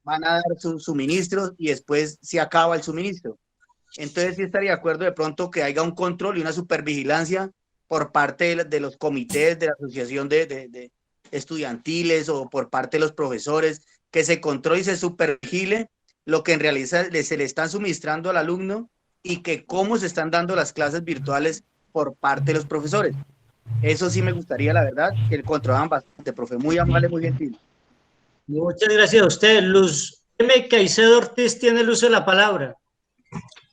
Van a dar sus suministros y después se acaba el suministro. Entonces sí estaría de acuerdo de pronto que haya un control y una supervigilancia por parte de los comités de la asociación de estudiantiles o por parte de los profesores, que se controle y se supervigile lo que en realidad se le están suministrando al alumno y que cómo se están dando las clases virtuales por parte de los profesores. Eso sí me gustaría, la verdad, que controlaban bastante, profe. Muy amable, muy gentil. Muchas gracias a usted. Luz M. Caicedo Ortiz tiene el uso de la palabra.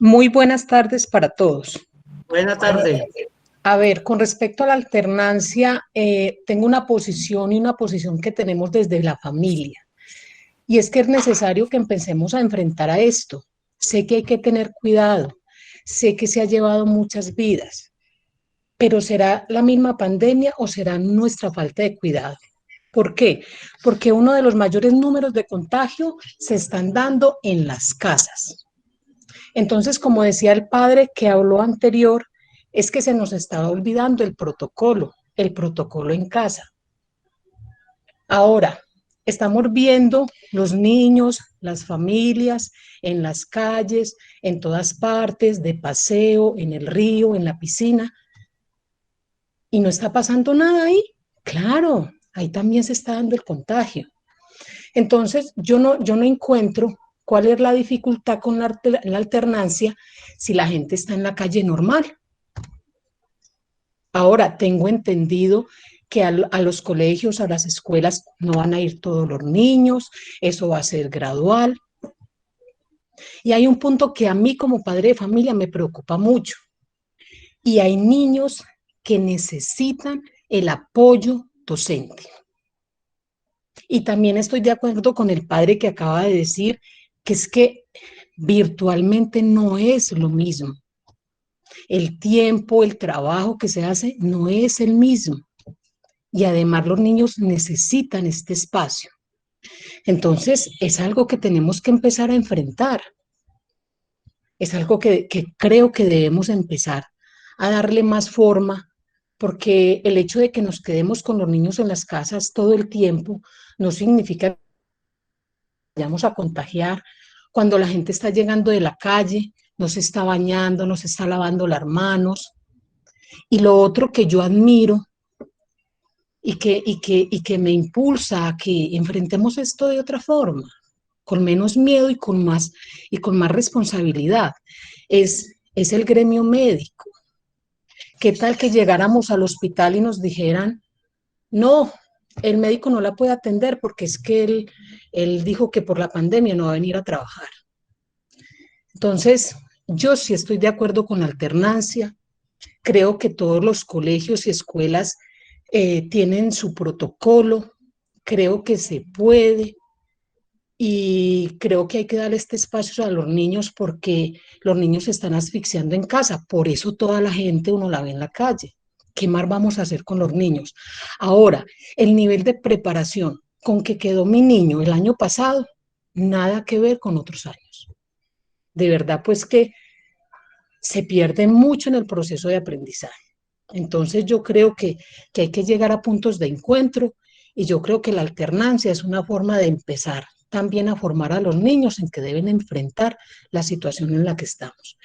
Muy buenas tardes para todos. Buenas tardes. A ver, con respecto a la alternancia, tengo una posición que tenemos desde la familia. Y es que es necesario que empecemos a enfrentar a esto. Sé que hay que tener cuidado. Sé que se ha llevado muchas vidas. Pero ¿será la misma pandemia o será nuestra falta de cuidado? ¿Por qué? Porque uno de los mayores números de contagio se están dando en las casas. Entonces, como decía el padre que habló anterior, es que se nos estaba olvidando el protocolo en casa. Ahora, estamos viendo los niños, las familias, en las calles, en todas partes, de paseo, en el río, en la piscina, y no está pasando nada ahí. Claro, ahí también se está dando el contagio. Entonces, yo no encuentro cuál es la dificultad con la alternancia si la gente está en la calle normal. Ahora, tengo entendido que a los colegios, a las escuelas, no van a ir todos los niños, eso va a ser gradual. Y hay un punto que a mí como padre de familia me preocupa mucho. Y hay niños que necesitan el apoyo docente. Y también estoy de acuerdo con el padre que acaba de decir que es que virtualmente no es lo mismo. El tiempo, el trabajo que se hace no es el mismo. Y además los niños necesitan este espacio. Entonces, es algo que tenemos que empezar a enfrentar. Es algo que creo que debemos empezar a darle más forma, porque el hecho de que nos quedemos con los niños en las casas todo el tiempo no significa que vayamos a contagiar. Cuando la gente está llegando de la calle, no se está bañando, no se está lavando las manos. Y lo otro que yo admiro y que me impulsa a que enfrentemos esto de otra forma, con menos miedo y con más responsabilidad, es el gremio médico. ¿Qué tal que llegáramos al hospital y nos dijeran, no, el médico no la puede atender porque es que él dijo que por la pandemia no va a venir a trabajar? Entonces, yo sí estoy de acuerdo con la alternancia. Creo que todos los colegios y escuelas tienen su protocolo. Creo que se puede. Y creo que hay que darle este espacio a los niños porque los niños se están asfixiando en casa. Por eso toda la gente uno la ve en la calle. ¿Qué más vamos a hacer con los niños? Ahora, el nivel de preparación con que quedó mi niño el año pasado, nada que ver con otros años. De verdad, pues que se pierde mucho en el proceso de aprendizaje. Entonces yo creo que hay que llegar a puntos de encuentro y yo creo que la alternancia es una forma de empezar también a formar a los niños en que deben enfrentar la situación en la que estamos.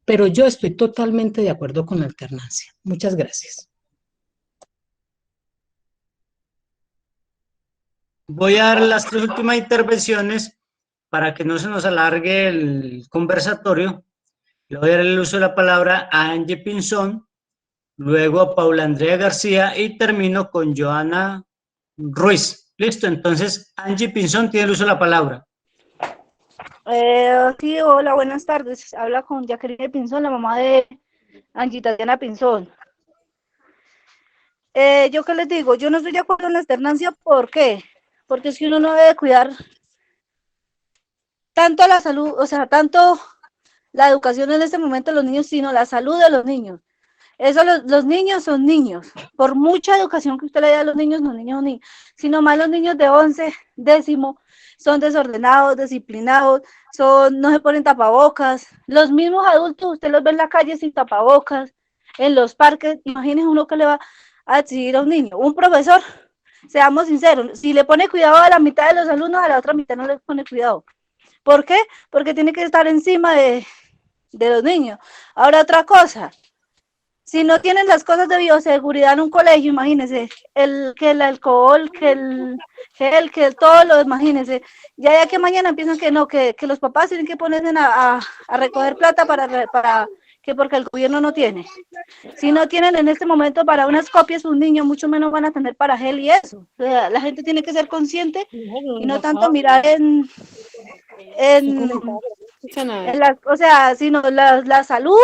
Pero yo estoy totalmente de acuerdo con la alternancia. Muchas gracias. Voy a dar las 3 últimas intervenciones para que no se nos alargue el conversatorio. Le voy a dar el uso de la palabra a Angie Pinzón, luego a Paula Andrea García y termino con Joana Ruiz. Listo, entonces Angie Pinzón tiene el uso de la palabra. Sí, hola, buenas tardes. Habla con Jacqueline Pinzón, la mamá de Angie Tatiana Pinzón. Yo qué les digo, yo no estoy de acuerdo en la alternancia. ¿Por qué? Porque es que uno no debe cuidar tanto la salud, o sea, tanto la educación en este momento de los niños, sino la salud de los niños. Eso, los niños son niños. Por mucha educación que usted le dé a los niños, los niños son niños. Sino más los niños de 11, décimo, son desordenados, disciplinados, no se ponen tapabocas. Los mismos adultos, usted los ve en la calle sin tapabocas, en los parques. Imagínese uno que le va a exigir a un niño. Un profesor, seamos sinceros, si le pone cuidado a la mitad de los alumnos, a la otra mitad no le pone cuidado. ¿Por qué? Porque tiene que estar encima de los niños. Ahora otra cosa, si no tienen las cosas de bioseguridad en un colegio, imagínense, que el alcohol, que el gel, que todo lo, imagínense, ya que mañana empiezan que los papás tienen que ponerse a recoger plata porque el gobierno no tiene. Si no tienen en este momento para unas copias un niño, mucho menos van a tener para gel y eso. O sea, la gente tiene que ser consciente y no tanto mirar o sea, sino la salud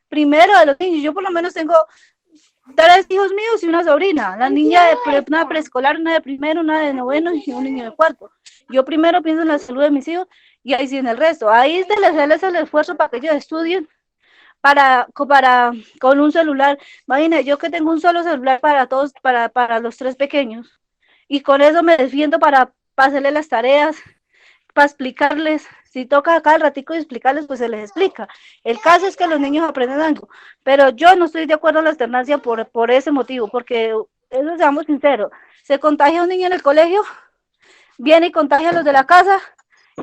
primero de los niños. Yo por lo menos tengo 3 hijos míos y una sobrina, la niña una preescolar, una de primero, una de noveno y un niño de cuarto. Yo primero pienso en la salud de mis hijos y ahí sí en el resto. Ahí es de hacerles el esfuerzo para que ellos estudien con un celular. Imagínate, yo que tengo un solo celular para todos, para los 3 pequeños, y con eso me defiendo para hacerles las tareas, para explicarles. Si toca acá el ratico y explicarles, pues se les explica. El caso es que los niños aprenden algo, pero yo no estoy de acuerdo en la alternancia por ese motivo, porque eso, seamos sinceros, se contagia un niño en el colegio, viene y contagia a los de la casa,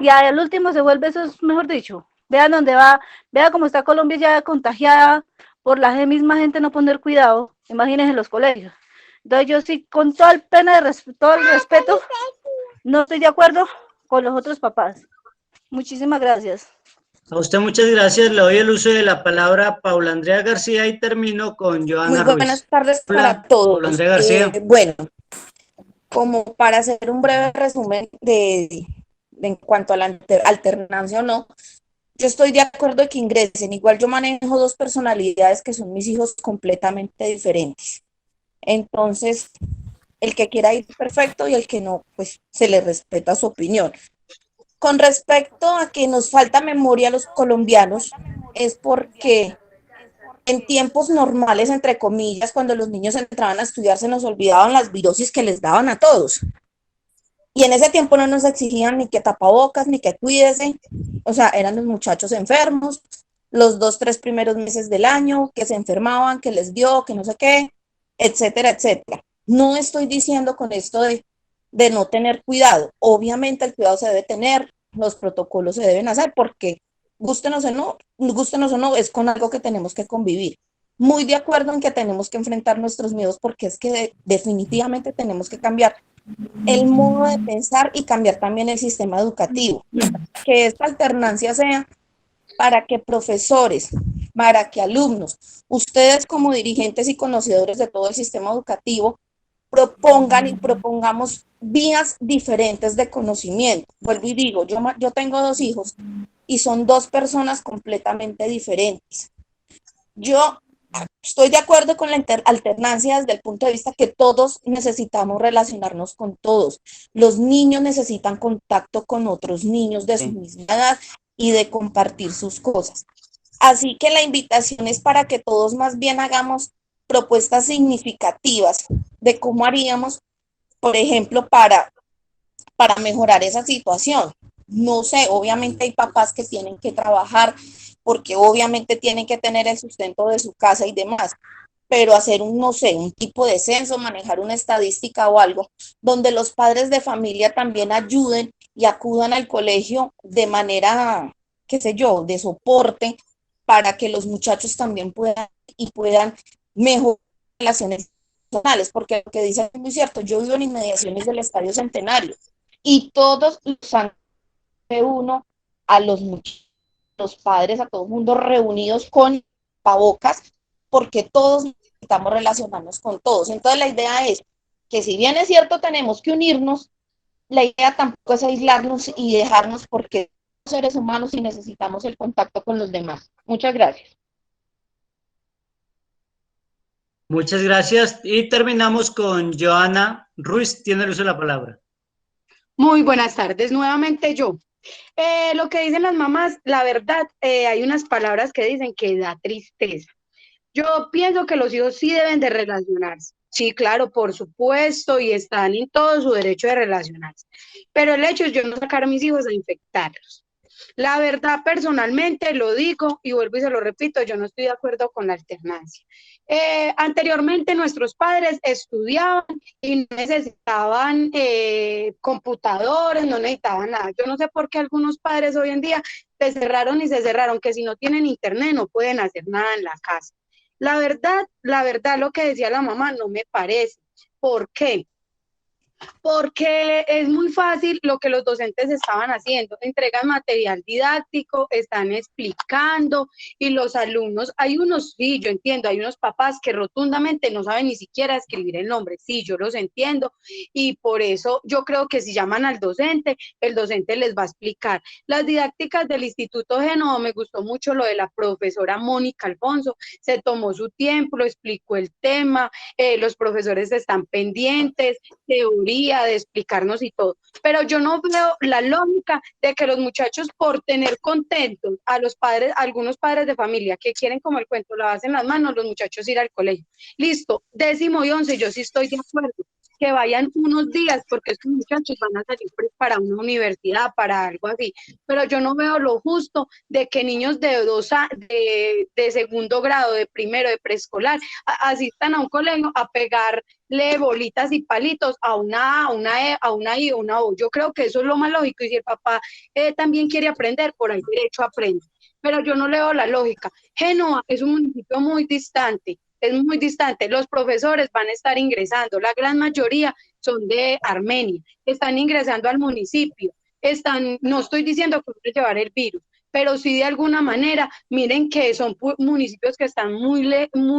y al último se vuelve, eso es mejor dicho, vean dónde va, vean cómo está Colombia ya contagiada por la misma gente no poner cuidado, imagínense en los colegios. Entonces yo sí, con toda el pena todo el respeto, no estoy de acuerdo con los otros papás. Muchísimas gracias. A usted muchas gracias. Le doy el uso de la palabra a Paula Andrea García y termino con Joana Ruiz. Muy buenas tardes para todos. Paula Andrea García. Bueno, como para hacer un breve resumen en cuanto a la alternancia o no, yo estoy de acuerdo de que ingresen. Igual yo manejo dos personalidades que son mis hijos completamente diferentes. Entonces, el que quiera ir perfecto y el que no, pues se le respeta su opinión. Con respecto a que nos falta memoria a los colombianos, es porque en tiempos normales, entre comillas, cuando los niños entraban a estudiar, se nos olvidaban las virosis que les daban a todos. Y en ese tiempo no nos exigían ni que tapabocas, ni que cuídese. O sea, eran los muchachos enfermos, los 2, 3 primeros meses del año, que se enfermaban, que les dio, que no sé qué, etcétera, etcétera. No estoy diciendo con esto de no tener cuidado. Obviamente el cuidado se debe tener, los protocolos se deben hacer, porque gústenos o no, es con algo que tenemos que convivir. Muy de acuerdo en que tenemos que enfrentar nuestros miedos, porque es que definitivamente tenemos que cambiar el modo de pensar y cambiar también el sistema educativo. Que esta alternancia sea para que profesores, para que alumnos, ustedes como dirigentes y conocedores de todo el sistema educativo, propongan y propongamos vías diferentes de conocimiento. Vuelvo y digo, yo tengo 2 hijos y son 2 personas completamente diferentes. Yo estoy de acuerdo con la alternancia desde el punto de vista que todos necesitamos relacionarnos con todos. Los niños necesitan contacto con otros niños de su misma edad y de compartir sus cosas. Así que la invitación es para que todos más bien hagamos propuestas significativas de cómo haríamos, por ejemplo, para mejorar esa situación. No sé, obviamente hay papás que tienen que trabajar porque obviamente tienen que tener el sustento de su casa y demás, pero hacer no sé, un tipo de censo, manejar una estadística o algo, donde los padres de familia también ayuden y acudan al colegio de manera, qué sé yo, de soporte, para que los muchachos también puedan mejorar relaciones personales, porque lo que dice es muy cierto. Yo vivo en inmediaciones del Estadio Centenario y todos los años de uno a los padres, a todo el mundo reunidos con tapabocas, porque todos necesitamos relacionarnos con todos. Entonces la idea es que, si bien es cierto tenemos que unirnos, la idea tampoco es aislarnos y dejarnos, porque somos seres humanos y necesitamos el contacto con los demás. Muchas gracias. Muchas gracias. Y terminamos con Joana Ruiz. Tiene el uso de la palabra. Muy buenas tardes, nuevamente yo. Lo que dicen las mamás, la verdad, hay unas palabras que dicen que da tristeza. Yo pienso que los hijos sí deben de relacionarse. Sí, claro, por supuesto, y están en todo su derecho de relacionarse. Pero el hecho es yo no sacar a mis hijos a infectarlos. La verdad, personalmente, lo digo y vuelvo y se lo repito, yo no estoy de acuerdo con la alternancia. Anteriormente nuestros padres estudiaban y no necesitaban computadores, no necesitaban nada. Yo no sé por qué algunos padres hoy en día se cerraron, que si no tienen internet no pueden hacer nada en la casa. La verdad, lo que decía la mamá no me parece. ¿Por qué? Porque es muy fácil lo que los docentes estaban haciendo, entregan material didáctico, están explicando, y los alumnos, hay unos, sí, yo entiendo, hay unos papás que rotundamente no saben ni siquiera escribir el nombre, sí, yo los entiendo, y por eso yo creo que si llaman al docente, el docente les va a explicar. Las didácticas del Instituto Génova, me gustó mucho lo de la profesora Mónica Alfonso, se tomó su tiempo, lo explicó el tema, los profesores están pendientes, teoría, de explicarnos y todo, pero yo no veo la lógica de que los muchachos, por tener contentos a los padres, algunos padres de familia que quieren, como el cuento, la base en las manos, los muchachos ir al colegio. Listo, 10º y 11, yo sí estoy de acuerdo, que vayan unos días, porque estos muchachos van a salir para una universidad, para algo así, pero yo no veo lo justo de que niños de 2 grado, de primero, de preescolar, asistan a un colegio a pegarle bolitas y palitos a una I o una O. Yo creo que eso es lo más lógico, y si el papá también quiere aprender, por ahí derecho aprende, pero yo no le veo la lógica. Génova es un municipio muy distante, los profesores van a estar ingresando, la gran mayoría son de Armenia, están ingresando al municipio, no estoy diciendo que van a llevar el virus, pero sí de alguna manera, miren que son municipios que están muy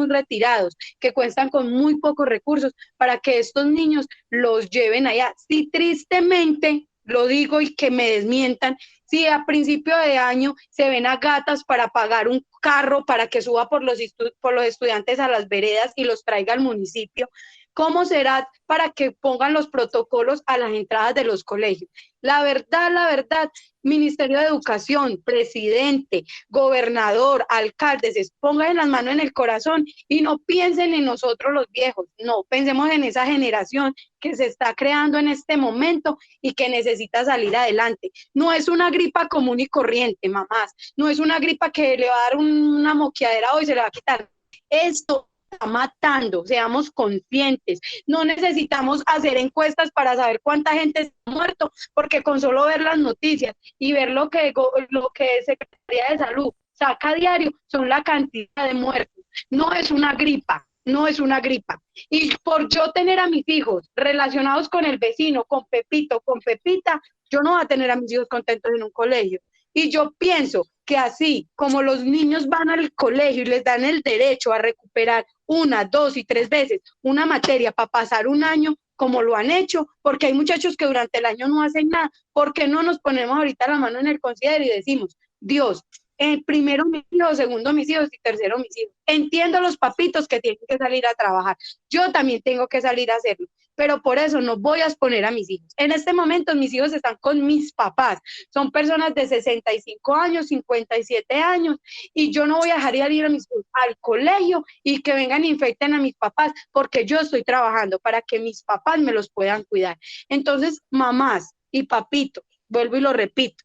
retirados, que cuentan con muy pocos recursos para que estos niños los lleven allá. Sí, tristemente, lo digo y que me desmientan, si a principio de año se ven a gatas para pagar un carro para que suba por los estudiantes a las veredas y los traiga al municipio, ¿cómo será para que pongan los protocolos a las entradas de los colegios? La verdad, Ministerio de Educación, presidente, gobernador, alcaldes, pongan las manos en el corazón y no piensen en nosotros los viejos, no, pensemos en esa generación que se está creando en este momento y que necesita salir adelante. No es una gripa común y corriente, mamás, no es una gripa que le va a dar una moqueadera hoy y se le va a quitar. Esto está matando, seamos conscientes. No necesitamos hacer encuestas para saber cuánta gente está muerto, porque con solo ver las noticias y ver lo que Secretaría de Salud saca a diario son la cantidad de muertos. No es una gripa, no es una gripa. Y por yo tener a mis hijos relacionados con el vecino, con Pepito, con Pepita, yo no voy a tener a mis hijos contentos en un colegio. Y yo pienso que así como los niños van al colegio y les dan el derecho a recuperar 1, 2 y 3 veces una materia para pasar un año, como lo han hecho, porque hay muchachos que durante el año no hacen nada, ¿por qué no nos ponemos ahorita la mano en el considero y decimos, Dios, primero mis hijos, segundo mis hijos y tercero mis hijos? Entiendo a los papitos que tienen que salir a trabajar, yo también tengo que salir a hacerlo, pero por eso no voy a exponer a mis hijos. En este momento mis hijos están con mis papás, son personas de 65 años, 57 años, y yo no voy a dejar ir a mis hijos al colegio y que vengan e infecten a mis papás, porque yo estoy trabajando para que mis papás me los puedan cuidar. Entonces, mamás y papitos, vuelvo y lo repito,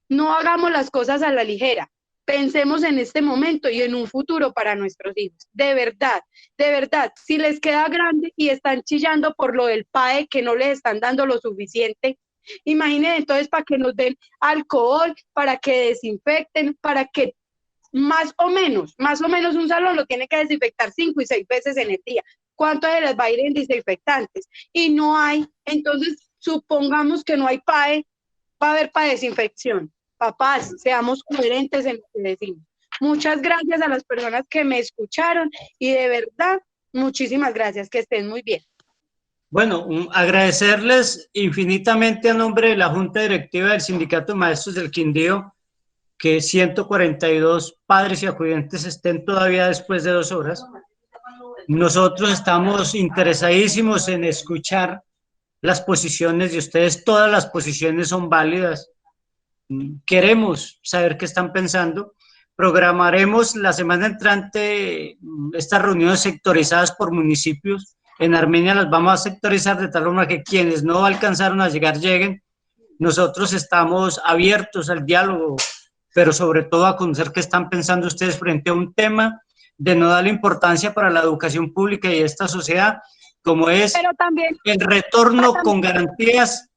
no hagamos las cosas a la ligera. Pensemos en este momento y en un futuro para nuestros hijos. De verdad, si les queda grande y están chillando por lo del PAE, que no les están dando lo suficiente, imaginen entonces para que nos den alcohol, para que desinfecten, para que más o menos un salón lo tiene que desinfectar 5 y 6 veces en el día. ¿Cuánto se les va a ir en desinfectantes? Y no hay, entonces supongamos que no hay PAE, va a haber para desinfección. Papás, seamos coherentes en lo que decimos. Muchas gracias a las personas que me escucharon y de verdad, muchísimas gracias, que estén muy bien. Bueno, agradecerles infinitamente a nombre de la Junta Directiva del Sindicato de Maestros del Quindío que 142 padres y acudientes estén todavía después de 2 horas. Nosotros estamos interesadísimos en escuchar las posiciones de ustedes, todas las posiciones son válidas. Queremos saber qué están pensando. Programaremos la semana entrante estas reuniones sectorizadas por municipios. En Armenia las vamos a sectorizar de tal forma que quienes no alcanzaron a llegar, lleguen. Nosotros estamos abiertos al diálogo, pero sobre todo a conocer qué están pensando ustedes frente a un tema de nodal importancia para la educación pública y esta sociedad, como es el retorno con garantías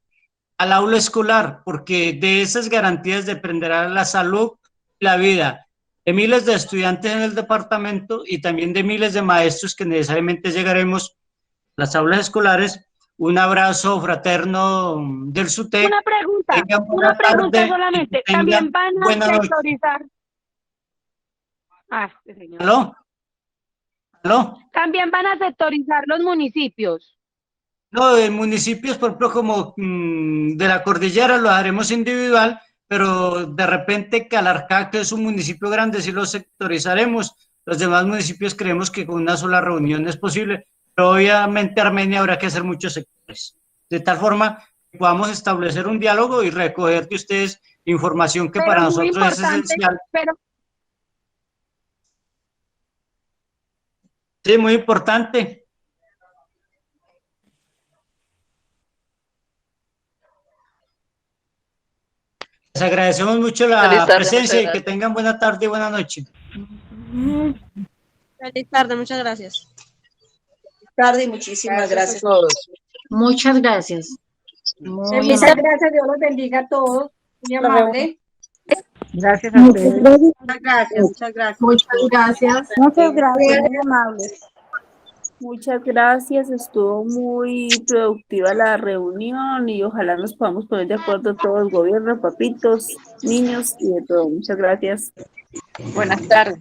al aula escolar, porque de esas garantías dependerá la salud y la vida de miles de estudiantes en el departamento y también de miles de maestros que necesariamente llegaremos a las aulas escolares. Un abrazo fraterno del SUTEC. Una pregunta solamente. También van a sectorizar. Señor. ¿Aló? También van a sectorizar los municipios. No, de municipios, por ejemplo, como de la cordillera lo haremos individual, pero de repente Calarcá, que es un municipio grande, sí lo sectorizaremos. Los demás municipios creemos que con una sola reunión es posible, pero obviamente Armenia habrá que hacer muchos sectores. De tal forma que podamos establecer un diálogo y recoger de ustedes información que para nosotros es esencial. Sí, muy importante. Les agradecemos mucho la presencia y que tengan buena tarde y buena noche. Feliz tarde, muchas gracias. Feliz tarde y muchísimas gracias a todos. Muchas gracias. Muchas gracias, Dios los bendiga a todos. Muy amable. Gracias a ustedes. Muchas gracias, muchas gracias. Muchas gracias. Muchas gracias. Muy amables. Muchas gracias, estuvo muy productiva la reunión y ojalá nos podamos poner de acuerdo todos, gobierno, papitos, niños y de todo. Muchas gracias. Buenas tardes.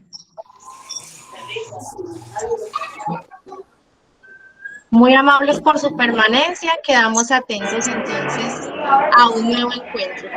Muy amables por su permanencia, quedamos atentos entonces a un nuevo encuentro.